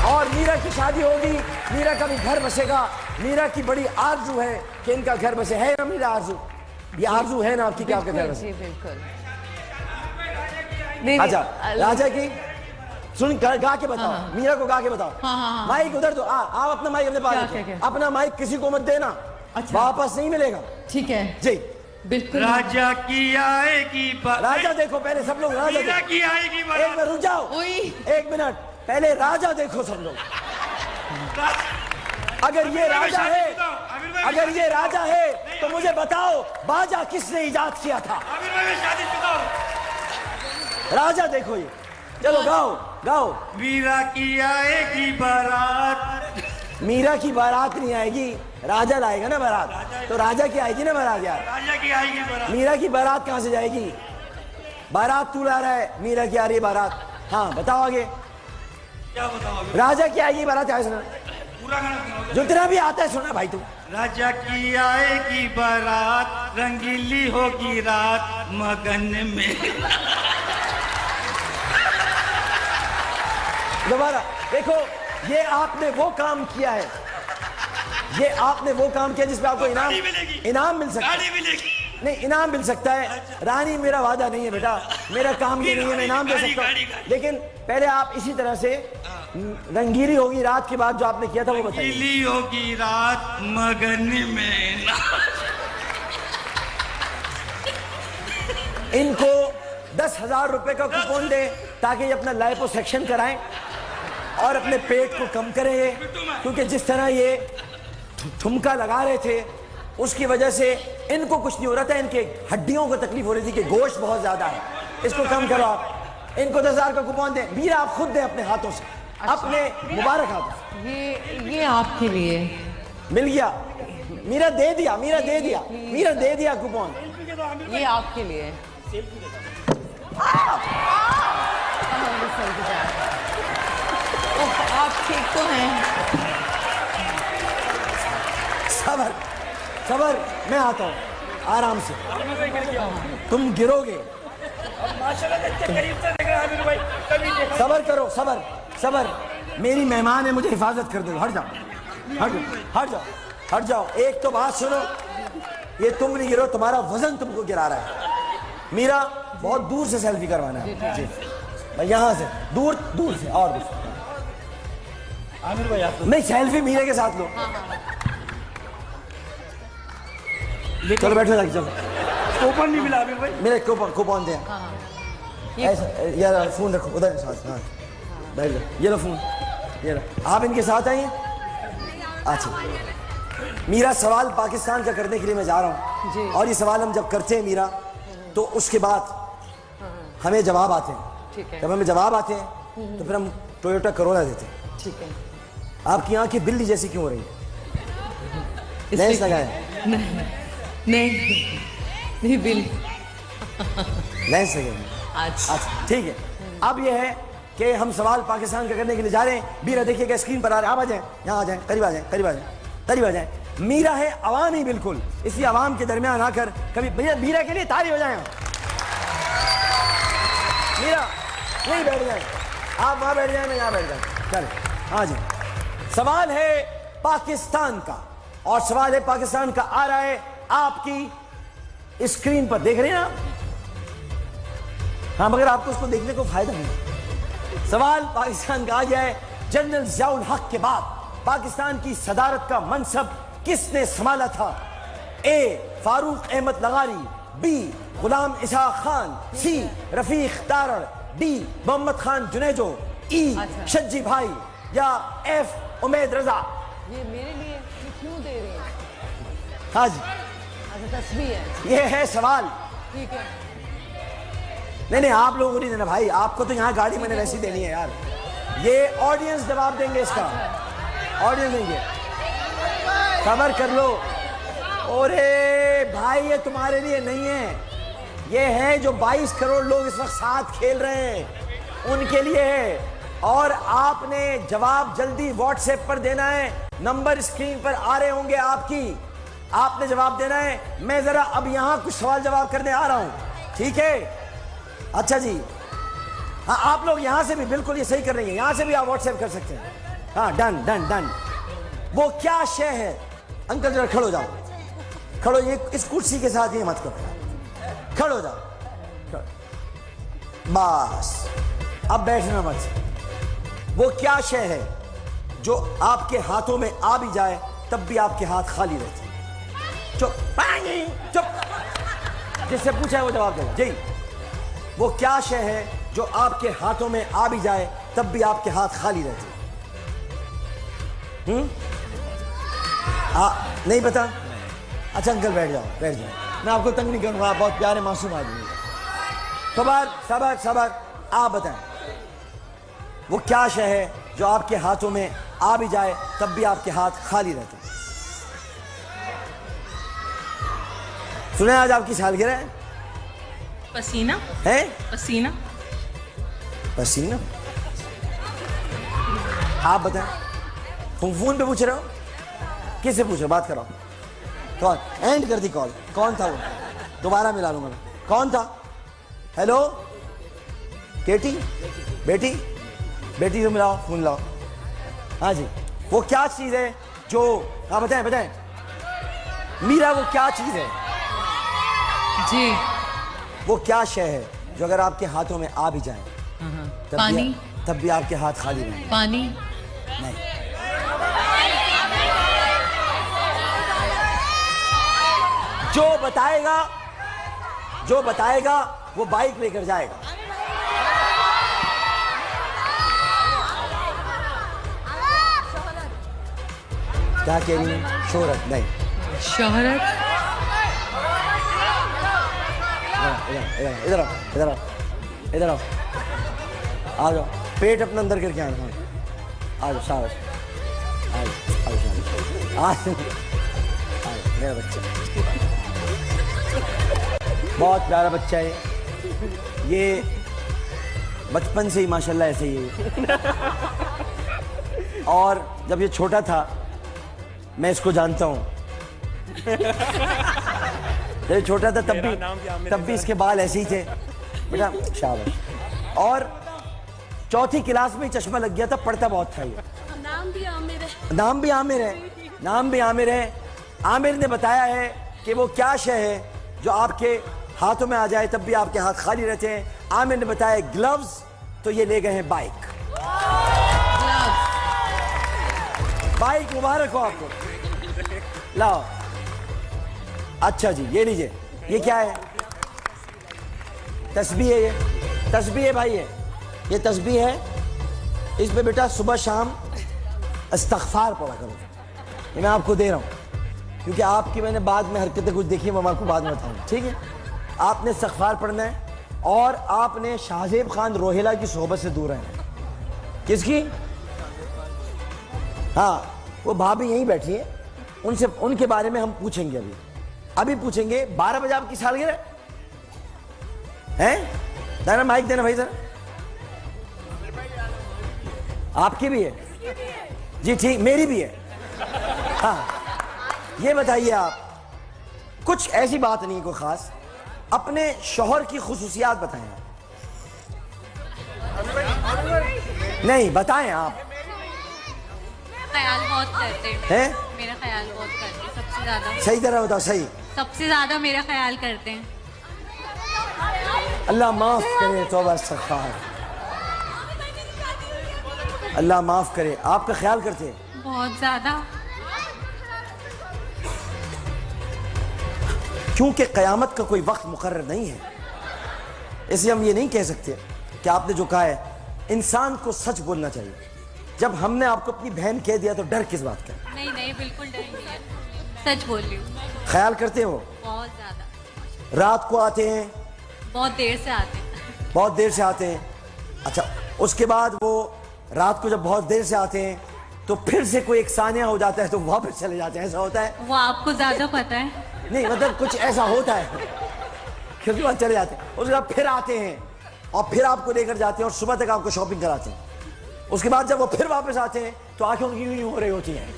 और मीरा की शादी होगी, मीरा का भी घर बसेगा। मीरा की बड़ी आरजू है कि इनका घर बसे। है ना मीरा आरजू? ये आरजू है ना आपकी कि आपका घर बसे? बिल्कुल। अच्छा, राजा की सुन, गा के बताओ। मीरा को गा के बताओ। माइक उधर दो। आप अपना माइक अपने पास रखिए। अपना माइक किसी को मत देना। अच्छा, वापस नहीं मिलेगा। ठीक है जी, बिल्कुल। राजा की आएगी राजा देखो पहले सब लोग। राजा की आएगी। एक मिनट रुक जाओ, 1 मिनट पहले राजा देखो सब लोग। अगर ये राजा है, तो मुझे बताओ बाजा किसने इजाद किया था? राजा देखो ये। चलो गाओ। मीरा की आएगी बारात। मीरा की बारात नहीं आएगी, राजा लाएगा ना बारात। तो राजा की आएगी ना बारात यार। राजा की आएगी बारात। मीरा की बारात कहाँ से जाएगी? बारात तू ला रहा है, मीरा की आ रही है बारात। हाँ बताओ आगे। क्या बताओ अभी? राजा की आएगी बारात, आए सुना पूरा गाना सुनाओ। जो तेरा भी आता है सुना भाई तू। राजा की आएगी बारात, रंगीली होगी रात मगन में। दोबारा देखो, ये आपने वो काम किया है, ये आपने वो काम किया जिसपे आपको इनाम इनाम मिल सकता है। गाड़ी मिलेगी। नहीं, इनाम मिल सकता है। रानी मेरा वादा नहीं है बेटा, मेरा काम ये नहीं है, मैं इनाम दे सकता हूँ, लेकिन पहले आप इसी तरह से रंगीली होगी रात के बाद जो आपने किया था वो बताइए। रंगीली होगी रात मगन में। इनको 10,000 रुपए का कूपन दे ताकि ये अपना लाइपोसक्शन कराएं और अपने पेट को कम करें ये, क्योंकि जिस तरह ये ठुमका लगा रहे थे उसकी वजह से इनको कुछ नहीं हो रहा था, इनके हड्डियों को तकलीफ हो रही थी कि गोश्त बहुत ज्यादा है, इसको कम करो आप। इनको 10,000 का कूपन दें, मीरा आप खुद दें अपने हाथों से, अपने मुबारक हाथों से। ये आपके लिए मिल गया, मीरा दे दिया, मीरा दे दिया, मीरा दे दिया कूपन। ये आपके लिए। आप ठीक तो हैं? सबर सबर, मैं आता हूँ आराम से, तुम गिरोगे। सबर करो, सबर सबर, मेरी मेहमान है, मुझे हिफाजत कर दो। हट जाओ, हट जाओ, हट जाओ, हट जाओ। एक तो बात सुनो, ये तुम नहीं गिरो, तुम्हारा वजन तुमको गिरा रहा है। मीरा बहुत दूर से सेल्फी करवाना है जी, भाई यहाँ से दूर दूर से और दूर। आमिर भाई आप नहीं, सेल्फी मीरा के साथ लो। चलो बैठो जाके, चलो। कूपन नहीं मिला आमिर भाई। मेरे कूपन दे। ऐसा यार, फोन रखो उधर साथ। हाँ बैठ जाओ, ये लो फोन, ये लो। आप इनके साथ आइए। अच्छा मीरा, सवाल पाकिस्तान का करने के लिए मैं जा रहा हूँ, और ये सवाल हम जब करते हैं मीरा तो उसके बाद हमें जवाब आते हैं। जब हमें जवाब आते हैं तो फिर हम टोयोटा करोला देते हैं। ठीक है। आपकी आंखें बिल्ली जैसी क्यों हो रही है? लेंस लगाए? नहीं बिल लेंस लगाए। अच्छा ठीक है। अब यह है कि हम सवाल पाकिस्तान का करने के लिए जा रहे हैं। मीरा देखिएगा स्क्रीन पर आ रहे हैं, आप आ जाएं, यहाँ आ जाएं, करीब आ जाएं, करीब आ जाएं, करीब आ जाएं। मीरा है अवामी बिल्कुल, इसलिए अवाम के दरमियान आकर कभी भैया मीरा के लिए ताली हो जाए। मीरा नहीं बैठ जाए, आप वहां बैठ जाए, मैं यहाँ बैठ जाए। चल आ जाए। सवाल है पाकिस्तान का, और सवाल है पाकिस्तान का आ रहा है आपकी स्क्रीन पर, देख रहे हैं ना? हाँ, मगर आपको उसको देखने को फायदा नहीं। सवाल पाकिस्तान का आ जाए, जनरल ज़ियाउल हक के बाद पाकिस्तान की सदारत का मनसब किसने संभाला था? ए फारूक अहमद लगारी, बी गुलाम इसहाक खान, सी रफीक तारड़, डी मोहम्मद खान जुनेजो, ई शज्जी भाई, या एफ उमैद रजा। ये मेरे लिए क्यों दे रही है? हाँ जी, अच्छा तस्वीर है। ये है सवाल। ठीक है। नहीं आप लोगों को नहीं देना भाई, आपको तो यहाँ गाड़ी मैंने वैसी देनी है यार। ये ऑडियंस जवाब देंगे इसका, ऑडियंस देंगे, सबर कर लो। अरे भाई ये तुम्हारे लिए नहीं है, ये है जो 22 करोड़ लोग इस वक्त साथ खेल रहे हैं उनके लिए है। और आपने जवाब जल्दी व्हाट्सएप पर देना है, नंबर स्क्रीन पर आ रहे होंगे आपकी, आपने जवाब देना है। मैं जरा अब यहाँ कुछ सवाल जवाब करने आ रहा हूँ, ठीक है? अच्छा जी, हाँ आप लोग यहाँ से भी बिल्कुल ये सही कर रही हैं, यहाँ से भी आप व्हाट्सएप कर सकते हैं। हाँ डन डन डन। वो क्या शय है? अंकल जरा खड़ो जाओ, खड़ो, ये इस कुर्सी के साथ ये मत करो, खड़ो जाओ बस, अब बैठना मत। वो क्या शय है जो आपके हाथों में आ भी जाए तब भी आपके हाथ खाली रहते? चुप चुप, जिससे पूछा है वो जवाब देगा जी। वो क्या शय है जो आपके हाथों में आ भी जाए तब भी आपके हाथ खाली रहते? नहीं पता? अच्छा अंकल बैठ जाओ, बैठ जाओ, मैं आपको तंग नहीं करूंगा, आप बहुत प्यारे मासूम आदमी हैं। सबर सबर सबर, आप बताएं वो क्या शय है जो आपके हाथों में आ भी जाए तब भी आपके हाथ खाली रहते? सुने आज आपकी सालगिरह है, पसीना है? पसीना पसीना। आप बताएं, फोन पे पूछ रहे हो? किससे पूछ रहे हो? बात करो। कौन? एंड कर दी कॉल। कौन था वो? दोबारा मिला लूंगा मैं। कौन था? हेलो केटी, बेटी, बेटी को मिलाओ, फोन लाओ। हाँ जी, वो क्या चीज है जो, हाँ बताएं बताएं मीरा, वो क्या चीज है जी? वो क्या शय है जो अगर आपके हाथों में आ भी जाए पानी। तब भी आपके हाथ खाली रहेंगे? पानी नहीं। जो बताएगा वो बाइक लेकर जाएगा। क्या कह रही है? शोहरत नहीं। शोहरत। इधर आओ, इधर आओ, इधर आओ, आ जाओ। पेट अपना अंदर करके आना। आ जाओ, शाबाश। आ जाओ, शाबाश। मेरा बच्चा बहुत प्यारा बच्चा है ये, बचपन से ही माशाल्लाह ऐसे ही है। और जब ये छोटा था, मैं इसको जानता हूँ, जब ये छोटा था तब भी इसके बाल ऐसे ही थे बेटा। शाबाश। और चौथी क्लास में चश्मा लग गया था, पढ़ता बहुत था ये। नाम भी आमिर है। नाम भी आमिर है, नाम भी आमिर है। आमिर ने बताया है कि वो क्या शय है जो आपके हाथों में आ जाए तब भी आपके हाथ खाली रहते हैं। आमिर ने बताया ग्लव्स, तो ये ले गए हैं बाइक। बाइक मुबारक हो आपको। लाओ। अच्छा जी, ये लीजिए। ये क्या है? तस्बीह है। ये तस्बीह है भाई, ये तस्बीह है। इस पे बेटा सुबह शाम इस्तग़फ़ार पढ़ा करो। ये मैं आपको दे रहा हूँ क्योंकि आपकी मैंने बाद में हरकतें कुछ देखी, मैं आपको बाद में बताऊँ, ठीक है? आपने इस्तग़फ़ार पढ़ना है और आपने शाहज़ेब खान रोहेला की सोहबत से दूर रहना है। किसकी? हाँ, वो भाभी यहीं बैठी है, उनसे, उनके बारे में हम पूछेंगे। अभी पूछेंगे। 12 बजे आपकी सालगिरह है? देना माइक, देना भाई जरा। आपकी भी है जी? ठीक, मेरी भी है। हाँ, ये बताइए आप, कुछ ऐसी बात नहीं कोई खास, अपने शौहर की खुसूसियात बताएं आप। नहीं बताएं आप। ख्याल बहुत करते हैं? मेरा ख्याल बहुत करते हैं, सबसे ज्यादा। सही तरह बताओ, सही। सबसे ज्यादा मेरा ख्याल करते हैं। अल्लाह माफ करे, तौबा इस्तग़फ़ार। अल्लाह माफ करे। आपका ख्याल करते हैं? बहुत ज्यादा। क्योंकि क़यामत का कोई वक्त मुकर्रर नहीं है, इसलिए हम ये नहीं कह सकते कि आपने जो कहा है। इंसान को सच बोलना चाहिए। जब हमने आपको अपनी बहन कह दिया तो डर किस बात का? नहीं नहीं, बिल्कुल डर नहीं है, सच बोल रही हूँ। ख्याल करते हो? बहुत ज्यादा। रात को आते हैं? बहुत देर से आते हैं। बहुत देर से आते हैं। अच्छा, उसके बाद वो रात को जब बहुत देर से आते हैं तो फिर से कोई एक सानिया हो जाता है तो वापस चले जाते हैं, ऐसा होता है? वो आपको ज्यादा पता है। नहीं, मतलब कुछ ऐसा होता है, फिर बाद चले जाते हैं। उसके बाद फिर आते हैं और फिर आपको लेकर जाते हैं और सुबह तक आपको शॉपिंग कराते हैं। उसके बाद जब वो फिर वापस आते हैं तो आंखें उनकी यूं हो रही होती हैं।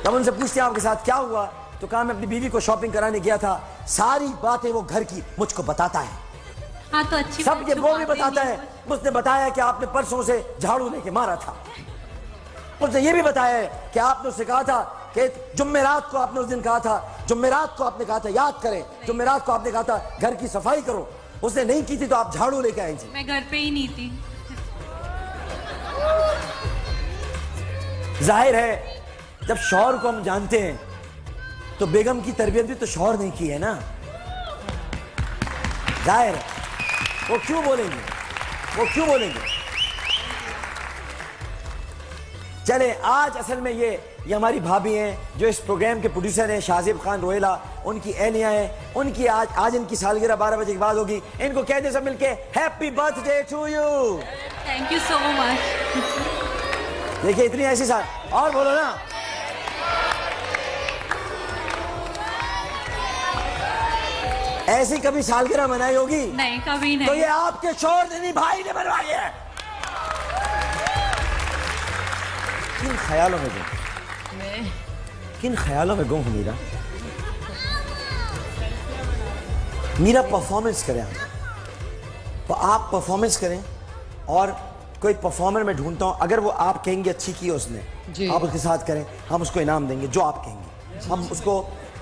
तब उनसे पूछते हैं आपके साथ क्या हुआ? तो कहा मैं अपनी बीवी को शॉपिंग कराने गया था, सारी बातें वो घर की मुझको बताता है। हाँ तो अच्छी सब ये वो भी बताता है। उसने बताया कि आपने परसों से झाड़ू लेके मारा था। उसने ये भी बताया है कि आपने उससे कहा था कि जुम्मेरात को आपने उस दिन कहा था, जुम्मेरात को आपने कहा था, याद करें, जुम्मेरात को आपने कहा था घर की सफाई करो। उसने नहीं की थी तो आप झाड़ू लेके आई थी। मैं घर पे ही नहीं थी। जाहिर है जब शौहर को हम जानते हैं तो बेगम की तरबियत भी तो शौहर ने की है ना। जाहिर है, वो क्यों बोलेंगे, वो क्यों बोलेंगे? चले, आज असल में ये हमारी भाभी हैं जो इस प्रोग्राम के प्रोड्यूसर हैं, शाहज़ेब खान रोहेला, उनकी अहलिया हैं। उनकी आज इनकी सालगिरह 12 बजे के बाद होगी। इनको कह दे सब मिलके happy birthday to you. Thank you so much. देखिए इतनी ऐसी साल और बोलो ना। ऐसी कभी सालगिरह मनाई होगी? नहीं, कभी तो नहीं। ये आपके शोरदनी भाई ने बनवाई है। किन ख्यालों में गुम, किन ख्यालों में गुम हूं मीरा? मीरा परफॉर्मेंस करें आप, तो आप परफॉर्मेंस करें और कोई परफॉर्मर मैं ढूंढता हूं, अगर वो आप कहेंगे अच्छी की है उसने, आप उसके साथ करें, हम उसको इनाम देंगे जो आप कहेंगे। हम उसको,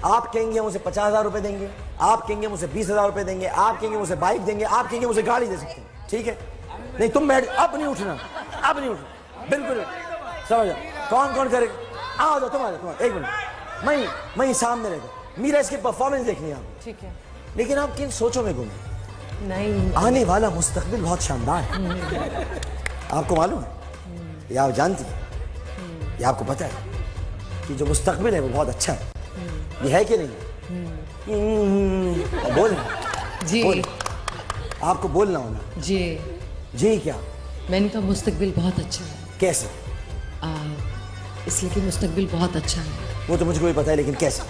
आप कहेंगे हम उसे 50,000 रुपए देंगे, आप कहेंगे मुझे 20,000 रुपए देंगे, आप कहेंगे मुझे बाइक देंगे, आप कहेंगे मुझे गाड़ी दे सकते हैं, ठीक है? नहीं तुम बैठ, अब नहीं उठना, अब नहीं उठना, बिल्कुल समझ। कौन कौन करेगा? आ जाओ, तुम आ जाओ, एक मिनट, मैं सामने रहकर, मीरा इसकी परफॉर्मेंस देखनी है आप, ठीक है? लेकिन आप किन सोचों में गुम हैं? नहीं, आने वाला मुस्तकबिल बहुत शानदार है, आपको मालूम है, ये आप जानती हैं, ये आपको पता है कि जो मुस्तकबिल है वो बहुत अच्छा है, ये है कि नहीं? बोल जी बोल, आपको बोलना होना। जी जी क्या? मैंने कहा मुस्तकबिल बहुत अच्छा है। कैसे? इसलिए कि मुस्तकबिल बहुत अच्छा है। वो तो मुझको भी पता है, लेकिन कैसे?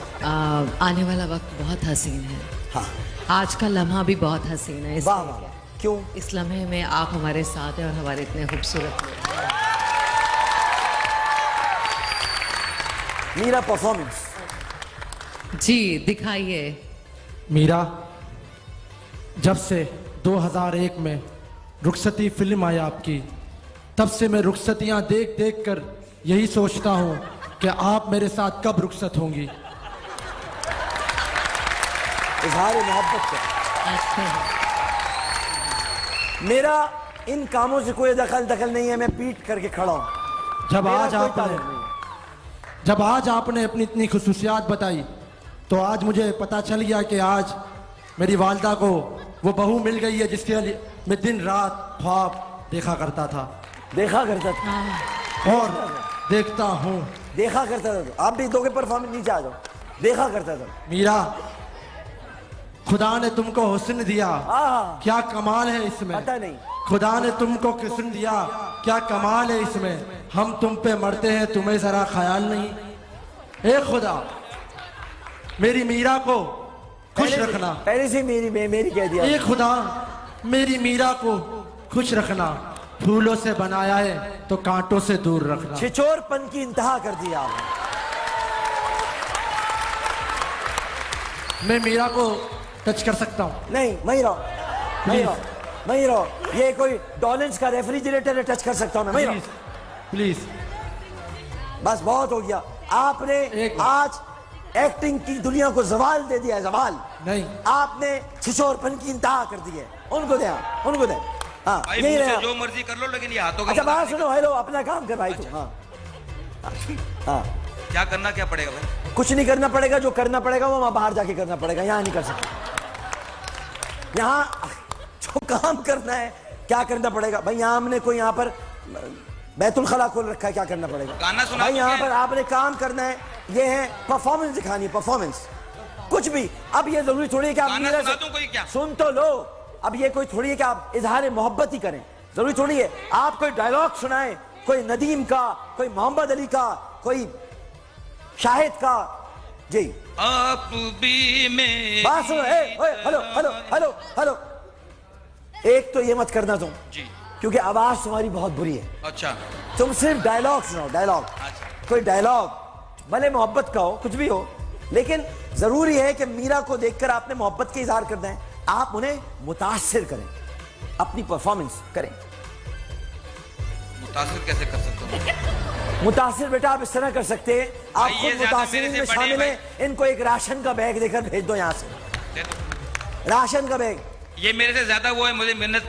आने वाला वक्त बहुत हसीन है। हाँ, आज का लम्हा भी बहुत हसीन है। वाह वाह, क्यों? इस लम्हे में आप हमारे साथ हैं और हमारे इतने खूबसूरत मीरा परफॉर्मेंस जी दिखाइए। मीरा, जब से 2001 में रुखसती फिल्म आई आपकी, तब से मैं रुखसतियां देख देख कर यही सोचता हूं कि आप मेरे साथ कब रुखसत होंगी। इजहार मोहब्बत का मेरा इन कामों से कोई दखल नहीं है, मैं पीट करके खड़ा हूं। जब आज आपने अपनी इतनी खुसूसियात बताई, तो आज मुझे पता चल गया कि आज मेरी वालिदा को वो बहू मिल गई है जिसके लिए मैं दिन रात ख्वाब देखा करता था और देखता हूँ। देखा करता था तो आप भी दोगे परफॉर्मेंस, नीचे आ जाओ। देखा करता था मीरा, खुदा ने तुमको हुस्न दिया, क्या कमाल है इसमें। पता नहीं खुदा ने तुमको हुस्न दिया, क्या कमाल है इसमें। हम तुम पे मरते हैं, तुम्हें जरा ख्याल नहीं। ए खुदा, मेरी मीरा को खुश रखना। पहले से मेरी कह दिया। ए खुदा, मेरी मीरा को खुश रखना। फूलों से बनाया है तो कांटों से दूर रखना। छिछोरपन की इंतहा कर दिया आपने। मैं मीरा को टच कर सकता हूँ? नहीं, मैं रहो। ये कोई डॉलेंस का रेफ्रिजरेटर है, टच कर सकता हूँ मैं? प्लीज। बस बहुत हो गया। आपने आज एक्टिंग की दुनिया को जवाल दे दिया है, जवाल नहीं। आपने छिछोरपन की इंतहा कर दी है। उनको दे। हाँ, यही रहा। जो मर्जी कर लो, लेकिन ये हाथों का। अच्छा बात सुनो, हेलो, अपना काम कर भाई तू। हाँ, क्या करना क्या पड़ेगा भाई? कुछ नहीं करना पड़ेगा, जो करना पड़ेगा वो वहां बाहर जाके करना पड़ेगा, यहाँ नहीं कर सकते। यहाँ जो काम करना है, क्या करना पड़ेगा भाई? यहाँ हमने कोई यहाँ पर बैतुल खला खोल रखा है, क्या करना पड़ेगा गाना सुना भाई? यहाँ पर आपने काम करना है, ये है परफॉर्मेंस दिखानी है, परफॉर्मेंस। कुछ भी। अब ये जरूरी थोड़ी है कि आप मीरा से सुन तो लो, अब ये कोई थोड़ी है कि आप इजहार मोहब्बत ही करें, जरूरी थोड़ी है आप कोई डायलॉग सुनाएं, कोई नदीम का, कोई मोहम्मद अली का, कोई शाहिद का। जी आप भी में बात सुनो। हेलो, एक तो ये मत करना तुम जी, क्योंकि आवाज तुम्हारी बहुत बुरी है। अच्छा, तुम सिर्फ डायलॉग सुनाओ, डायलॉग। कोई डायलॉग भले मोहब्बत का हो, कुछ भी हो, लेकिन जरूरी है कि मीरा को देखकर आपने मोहब्बत के इजहार करना है, आप उन्हें मुतासिर करें, अपनी परफॉर्मेंस करें। मुतासिर कैसे कर सकता हूँ? मुतासिर बेटा आप इस तरह कर सकते हैं, आप खुद मुतासिर में शामिल हैं। इनको एक राशन का बैग देकर भेज दो यहाँ से, राशन का बैग। ये मेरे से ज्यादा वो है, मुझे मेहनत,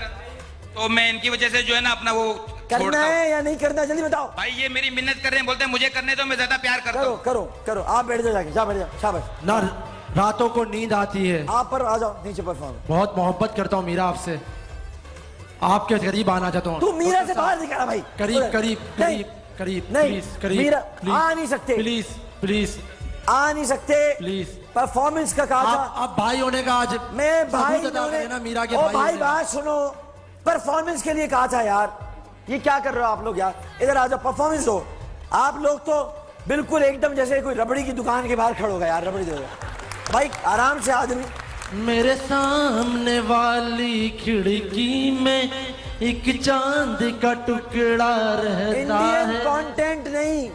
तो मैं इनकी वजह से जो है ना अपना वो करना है या नहीं करना, जल्दी बताओ भाई। ये मेरी मिन्नत कर रहे हैं, बोलते हैं मुझे करने दो, मैं ज्यादा प्यार करता हूँ। करो, आप बैठ जाओ जाके, बैठ जाओ, शाबाश। ना रातों को नींद आती है। आप पर आ जाओ नीचे परफॉर्म। बहुत मोहब्बत करता हूँ मीरा आपसे, आपके करीब आना चाहता हूँ। तू मीरा से बाहर निकला भाई। करीब नहीं, मीरा आ नहीं सकते, प्लीज आ नहीं सकते, प्लीज। परफॉर्मेंस का कहा था। आप भाई होने का आज मैं भाई ना मीरा के भाई बात सुनो, परफॉर्मेंस के लिए कहा था यार। ये क्या कर रहे हो आप लोग यार? इधर आ जाओ, परफॉर्मेंस हो। आप लोग तो बिल्कुल एकदम जैसे कोई रबड़ी की दुकान के बाहर खड़े हो गए यार, रबड़ी दे दो भाई, आराम से आदमी। मेरे सामने वाली खिड़की में एक चांद का टुकड़ा रहता इंडियन है। कंटेंट नहीं।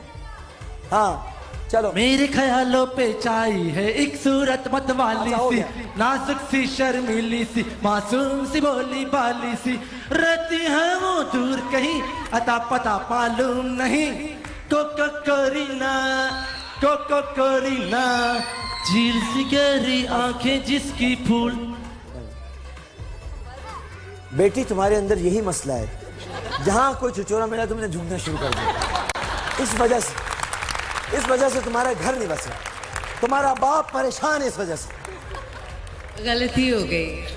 हाँ चलो। मेरे ख्यालों पे छाई है एक सूरत मत वाली अच्छा, हो सी, गया। नाजुक सी शर्मीली सी, मासूम सी भोली भाली सी, रहती है वो दूर कहीं, अता पता मालूम नहीं। कोको कोरीना, झील सी गहरी आंखें जिसकी फूल। बेटी तुम्हारे अंदर यही मसला है, जहां कोई छिछोरा मिला तुमने झूमना शुरू कर दिया। इस वजह से तुम्हारा घर नहीं बचा, तुम्हारा बाप परेशान है इस वजह से। गलती हो गई,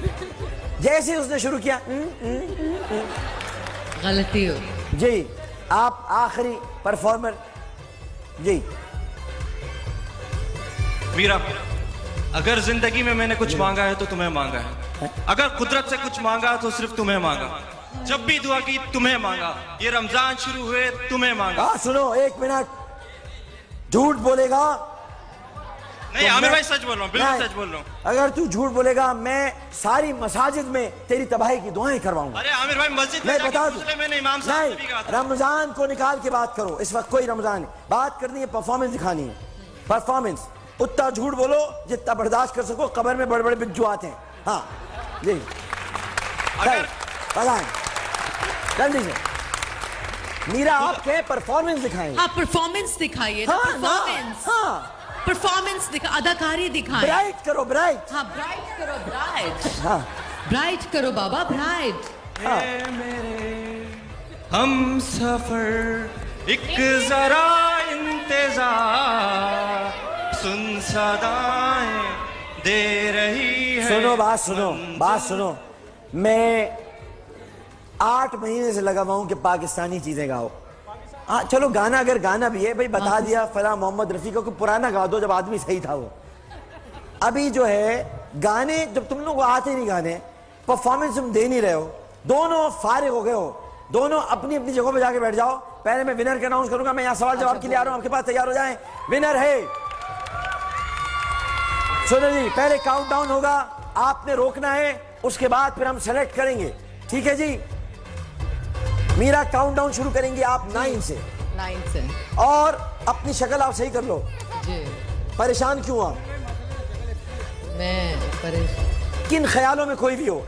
जैसे ही उसने शुरू किया गलती हो गई। जी आप आखिरी परफॉर्मर। जी मीरा, अगर जिंदगी में मैंने कुछ मांगा है तो तुम्हें मांगा है, अगर कुदरत से कुछ मांगा तो सिर्फ तुम्हें मांगा, जब भी दुआ की तुम्हें मांगा, ये रमजान शुरू हुए तुम्हें मांगा। हाँ सुनो, एक मिनट। झूठ बोलेगा नहीं तो आमिर मैं- भाई सच बोल रहा हूँ, बिल्कुल नहीं, सच बोल रहा हूँ। अगर तू झूठ बोलेगा मैं सारी मसाजिद में तेरी तबाही की दुआएं करवाऊंगा। अरे आमिर भाई मस्जिद में मैं जाके बता दूसरे मैंने इमाम साहब से भी कहा नहीं, था। रमजान को निकाल के बात करो। इस वक्त कोई रमजान नहीं, बात करनी है, परफॉर्मेंस दिखानी है। परफॉर्मेंस उतना झूठ बोलो जितना बर्दाश्त कर सको। कब्र में बड़े बड़े बिज्जू आते हैं। हाँ जी अगर बताएं जल्दी से। मीरा आप क्या परफॉर्मेंस दिखाएंगे? हाँ परफॉर्मेंस दिखाइए ना, हाँ, परफॉर्मेंस। हाँ परफॉर्मेंस दिखा, अदाकारी दिखाएं। ब्राइट करो, ब्राइट। हाँ ब्राइट करो, ब्राइट। हाँ ब्राइट करो बाबा, ब्राइट। हाँ हम सफर एक जरा इंतजार, सुन सदाएं दे रही है। सुनो बात सुनो। मैं 8 महीने से लगा हुआ हूं कि पाकिस्तानी चीजें गाओ। हाँ चलो गाना, अगर गाना भी है भाई बता दिया फला मोहम्मद रफी को, पुराना गा दो जब आदमी सही था वो। अभी जो है गाने, जब तुम लोग को आते नहीं गाने, परफॉर्मेंस तुम दे नहीं रहे हो, दोनों फारिग हो गए हो, दोनों अपनी अपनी जगहों पे जाके बैठ जाओ। पहले मैं विनर का अनाउंस करूंगा। मैं यहाँ सवाल जवाब के लिए आ रहा हूँ, आपके पास तैयार हो जाएं। विनर है, सुनो जी, पहले काउंटडाउन होगा, आपने रोकना है, उसके बाद फिर हम सेलेक्ट करेंगे। ठीक है जी? मीरा काउंटडाउन शुरू करेंगे आप 9 से। 9 से। और अपनी शक्ल आप सही कर लो। जी परेशान क्यों आप? मैं परेशान, किन ख्यालों में खोई भी हो?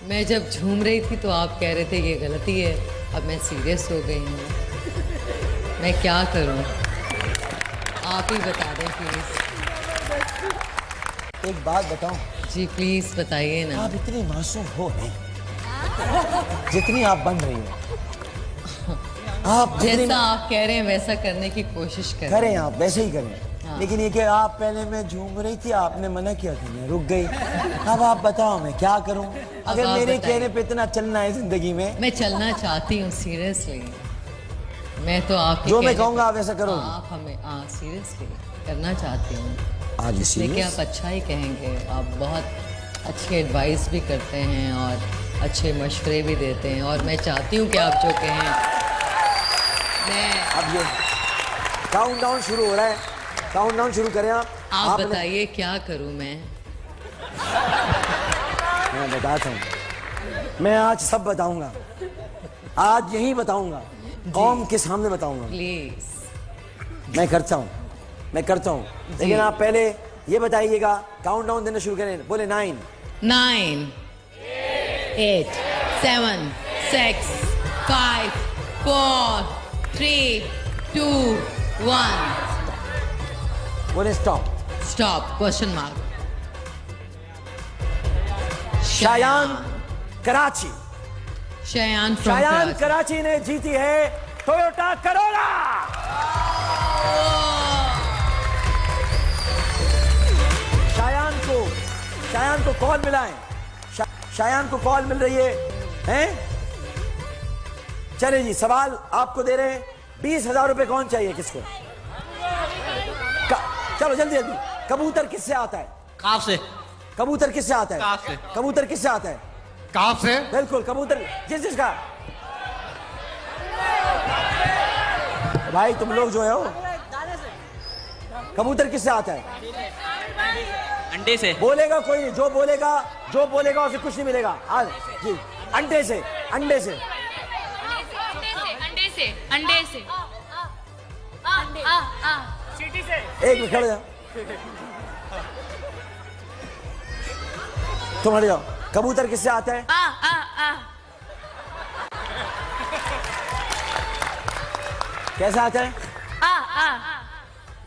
मैं जब झूम रही थी तो आप कह रहे थे ये गलती है, अब मैं सीरियस हो गई हूँ। मैं क्या करूँ, आप ही बता दें प्लीज। एक बात बताऊं, जी प्लीज बताइए ना। आप इतनी मासूम हो नहीं जितनी आप बन रही हो। आप जितनी जैसा आप कह रहे हैं वैसा करने की कोशिश करें, आप वैसे ही करें। हाँ। लेकिन ये कि आप पहले मैं झूम रही थी, आपने मना किया था, मैं रुक गई। अब आप बताओ मैं क्या करूं? अगर आप मेरे बताइए। कहने पे इतना चलना है जिंदगी में, मैं चलना चाहती हूँ सीरियसली। मैं तो आपके जो मैं कहने कहूंगा पे- आप वैसा करोगे? आप हमें सीरियसली करना चाहती हूँ। आज इसलिए कि आप अच्छा ही कहेंगे, आप बहुत अच्छी एडवाइस भी करते हैं और अच्छे मशवरे भी देते हैं, और मैं चाहती हूँ कि आप जो कहें मैं। अब ये काउंटडाउन शुरू हो रहा है, काउंटडाउन शुरू करें आप। आप आपने- बताइए क्या करूँ मैं। मैं बताता हूँ, मैं आज सब बताऊंगा, आज यही बताऊंगा, कौम के सामने बताऊंगा। प्लीज। मैं करता हूँ, लेकिन आप पहले ये बताइएगा, काउंटडाउन देना शुरू करें। बोले 9 9 8 7 6 5 4 3 2 1 बोले stop. Stop, question mark. Shayan Karachi, Shayan from Shayan Karachi ने जीती है टोयोटा करोला। शायान को कॉल मिला है, शायान को कॉल मिल रही है, हैं? चले जी, सवाल आपको दे रहे हैं। 20,000 रुपए कौन चाहिए, किसको? चलो जल्दी जल्दी। कबूतर किससे आता है? काफ से। कबूतर किससे आता है? काफ से। कबूतर किससे आता है? काफ से। बिल्कुल, कबूतर जिसका। भाई तुम लोग जो है हो, कबूतर किससे आता है? अंडे से। बोलेगा कोई नहीं, जो बोलेगा उसे कुछ नहीं मिलेगा। आज जी अंडे से, अंडे से, अंडे से, अंडे से, सीटी से। एक मिनट खड़े जाओ, तुम हट जाओ। कबूतर किससे आता है? कैसे आता है?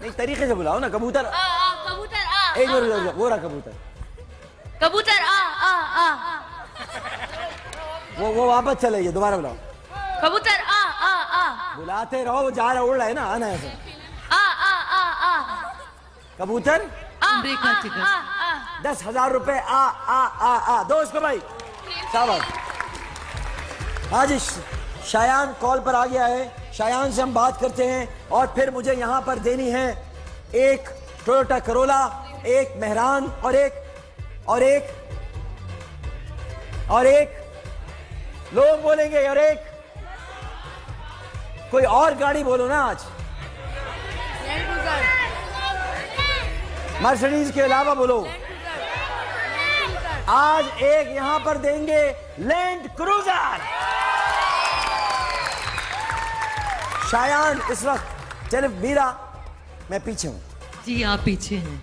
नहीं, तरीके से बुलाओ ना। कबूतर कबूतर एक मिनट, वो रहा कबूतर। कबूतर वो वापस चले गए, दोबारा बुलाओ। कबूतर बुलाते रहो, वो जा रहा, उड़ रहा है ना, आना है ऐसे। कबूतर अमेरिका टिकट 10,000 रुपए। आ दो इसको भाई, शाबाश। हाँ जी, शायान कॉल पर आ गया है। शायान से हम बात करते हैं और फिर मुझे यहां पर देनी है एक टोयोटा करोला, एक मेहरान और एक लोग बोलेंगे और एक कोई और गाड़ी बोलो ना। आज मर्सिडीज के अलावा बोलो। आज एक यहां पर देंगे लैंड क्रूजर। शायान इस वक्त, चले मीरा मैं पीछे हूं। जी आप पीछे हैं।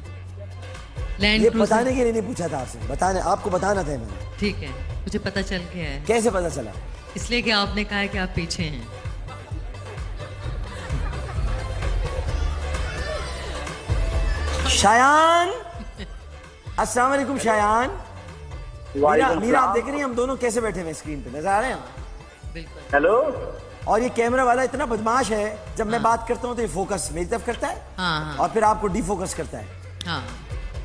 लैंड ये क्रूजर बताने के लिए नहीं पूछा था आपसे, आपको बताना था मैंने। ठीक है, मुझे पता चल गया है। कैसे पता चला? इसलिए कि आपने कहा है कि आप पीछे हैं। शायान, अस्सलाम वालेकुम शायान। मीरा आप देख रही हैं हम दोनों कैसे बैठे हुए स्क्रीन पे, नजर आ रहे हैं? बिल्कुल। हेलो। और ये कैमरा वाला इतना बदमाश है, जब मैं बात करता हूँ तो ये फोकस मेरी तरफ करता है। हाँ। और फिर आपको डिफोकस करता है। हाँ।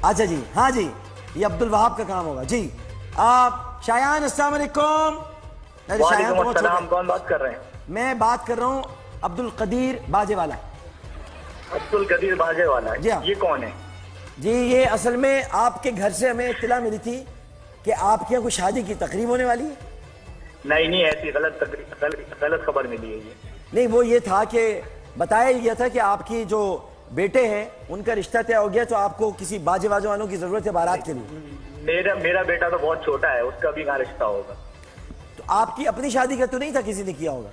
अच्छा जी, हाँ जी, ये अब्दुल वहाब का काम होगा जी। आप शायान, अस्सलाम वालेकुम। शायान तो बहुत छोटा है। कौन बात कर रहे हैं? मैं बात कर रहा हूँ अब्दुल कदीर बाजेवाला। अब्दुल कदीर बाजेवाला? जी हाँ। ये कौन है? जी ये असल में आपके घर से हमें इत्तला मिली थी कि आपके यहाँ कोई शादी की तकरीब होने वाली है। नहीं, ऐसी गलत खबर मिली है ये। नहीं, वो ये था कि बताया गया था कि आपकी जो बेटे हैं उनका रिश्ता तय हो गया, तो आपको किसी बाजे वालों की जरूरत है बारात के लिए। मेरा बेटा तो बहुत छोटा है, उसका भी कहाँ रिश्ता होगा। तो आपकी अपनी शादी का तो नहीं था, किसी ने किया होगा?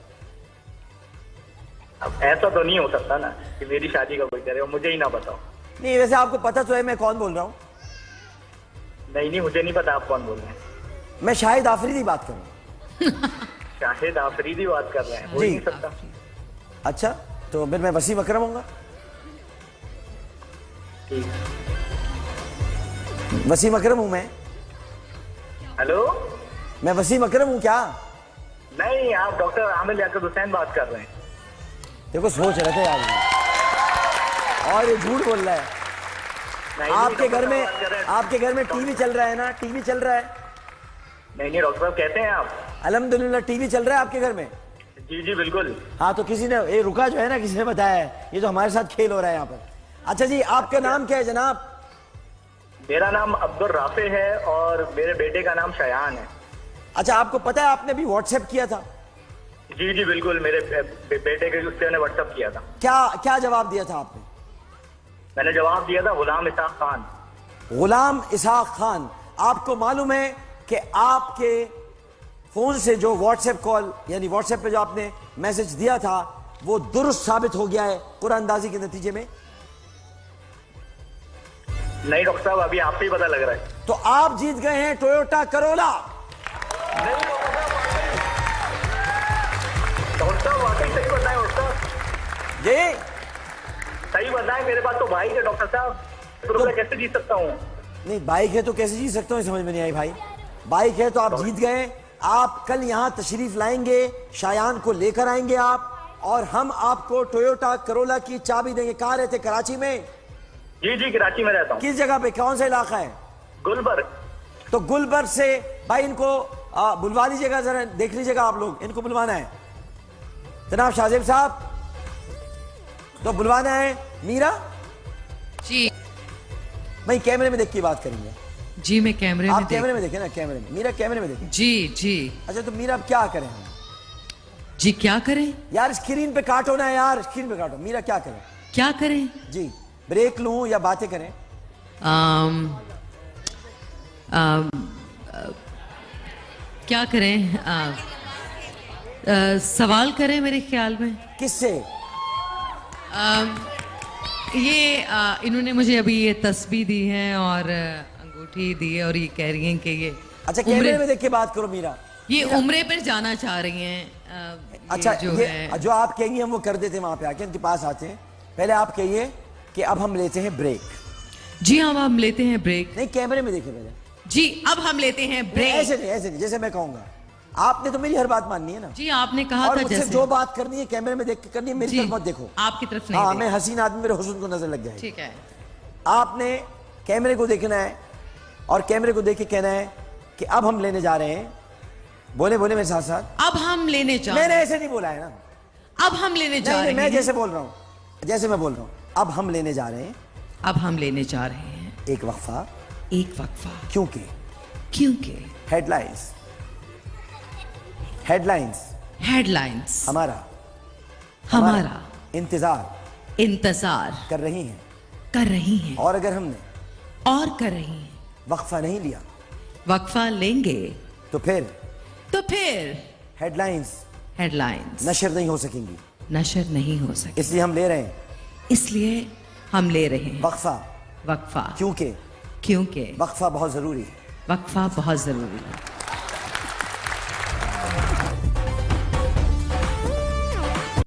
अब ऐसा तो नहीं हो सकता ना कि मेरी शादी का कोई करे और मुझे ही ना बताओ। नहीं, वैसे आपको पता तो है मैं कौन बोल रहा हूँ? नहीं, मुझे नहीं पता आप कौन बोल रहे हैं। मैं शाहिद आफरीदी बात कर रहा हूँ। शाहिद आफरीदी बात कर रहे हैं? हो ही नहीं सकता। अच्छा, तो फिर मैं वसीम अकरम होऊंगा। ठीक। वसीम अकरम हूँ मैं। हेलो, मैं वसीम अकरम हूँ क्या? नहीं, आप डॉक्टर आमिर लियाकत हुसैन बात कर रहे हैं। देखो सोच रहे थे यार, और ये झूठ बोल रहा है। आपके घर में टीवी चल रहा है ना? टीवी चल रहा है? नहीं, डॉक्टर साहब कहते हैं आप। अल्हम्दुलिल्लाह टीवी चल रहा है आपके घर में? जी बिल्कुल। हाँ, तो किसी ने ये रुका जो है ना, किसी ने बताया है, ये तो हमारे साथ खेल हो रहा है यहाँ पर। अच्छा जी, आपका नाम क्या है जनाब? मेरा नाम अब्दुल राफे है और मेरे बेटे का नाम शायान है। अच्छा, आपको पता है आपने भी व्हाट्सएप किया था? जी बिल्कुल, मेरे बेटे के उससे मैंने व्हाट्सएप किया था। क्या जवाब दिया था आपने? मैंने जवाब दिया था गुलाम इसहाक खान। गुलाम इसहाक खान। आपको मालूम है कि आपके फोन से जो व्हाट्सएप कॉल यानी व्हाट्सएप पे जो आपने मैसेज दिया था वो दुरुस्त साबित हो गया है कुरानंदाजी के नतीजे में? नहीं डॉक्टर साहब, अभी आपसे ही पता लग रहा है। तो आप जीत गए हैं टोयोटा करोला। डॉक्टर साहब वाकई सही बताए। जी सही बताए, मेरे पास तो बाइक है डॉक्टर साहब, तो मैं कैसे जीत सकता हूँ? नहीं, बाइक है तो कैसे जीत सकता हूँ, समझ में नहीं आई भाई। बाइक है तो आप जीत गए। आप कल यहाँ तशरीफ लाएंगे, शायान को लेकर आएंगे आप, और हम आपको टोयोटा करोला की चाबी देंगे। कहाँ रहते? कराची में? जी कराची में रहता हूँ। किस जगह पे, कौन सा इलाका है? गुलबर्ग। तो गुलबर्ग से भाई इनको बुलवा लीजिएगा, जरा देख लीजिएगा आप लोग, इनको बुलवाना है जनाब शाहजेब साहब, तो बुलवाना है। मीरा जी, भाई कैमरे में देख के बात करेंगे। जी मैं कैमरे में आप कैमरे में देखें ना, कैमरे में। मीरा कैमरे में देखें। जी। अच्छा, तो मीरा अब क्या करें हम? जी क्या करें? यार स्क्रीन पे काटो ना यार, स्क्रीन पे काटो। मीरा क्या करें? क्या करें? जी, ब्रेक लूं या बातें करें? क्या करें, सवाल करें मेरे ख्याल में। किससे? ये इन्होंने मुझे अभी ये तस्बीह दी है और अंगूठी दी है और ये कह रही हैं कि ये अच्छा कैमरे में देख के बात करो मीरा। ये उम्रे पर जाना चाह रही हैं। अच्छा जो है जो आप कहेंगे हम वो कर देते हैं, वहां पे आके उनके पास आते हैं। पहले आप कहिए कि अब हम लेते हैं ब्रेक। जी अब हम लेते हैं ब्रेक। नहीं कैमरे में देखिए पहले। जी अब हम लेते हैं ब्रेक। ऐसे नहीं जैसे मैं कहूंगा। आपने तो मेरी हर बात माननी है ना। जी आपने कहा और था मुझसे जैसे जो बात करनी है कैमरे में देख के करनी है, मेरी तरफ मत देखो। आपकी तरफ नहीं। हाँ मैं हसीन आदमी, मेरे हुस्न को नजर लग जाए। ठीक है। आपने कैमरे को देखना है और कैमरे को देख के कहना है कि अब हम लेने जा रहे हैं। बोले बोले मेरे साथ साथ। अब हम लेने जा। मैंने ऐसे नहीं बोला है ना। अब हम लेने जा रहे हैं। मैं जैसे बोल रहा हूँ, जैसे मैं बोल रहा हूँ, अब हम लेने जा रहे हैं। अब हम लेने जा रहे हैं एक वक्फा। एक वक्फा। क्योंकि हेडलाइंस हमारा इंतजार कर रही हैं। और अगर हमने कर रही हैं वक्फा नहीं लिया, वक्फा लेंगे तो फिर हेडलाइंस नशर नहीं हो सकेंगी। इसलिए हम ले रहे हैं वक्फा। वक्फा। क्योंकि क्योंकि वक्फा बहुत जरूरी है। वक्फा बहुत जरूरी है।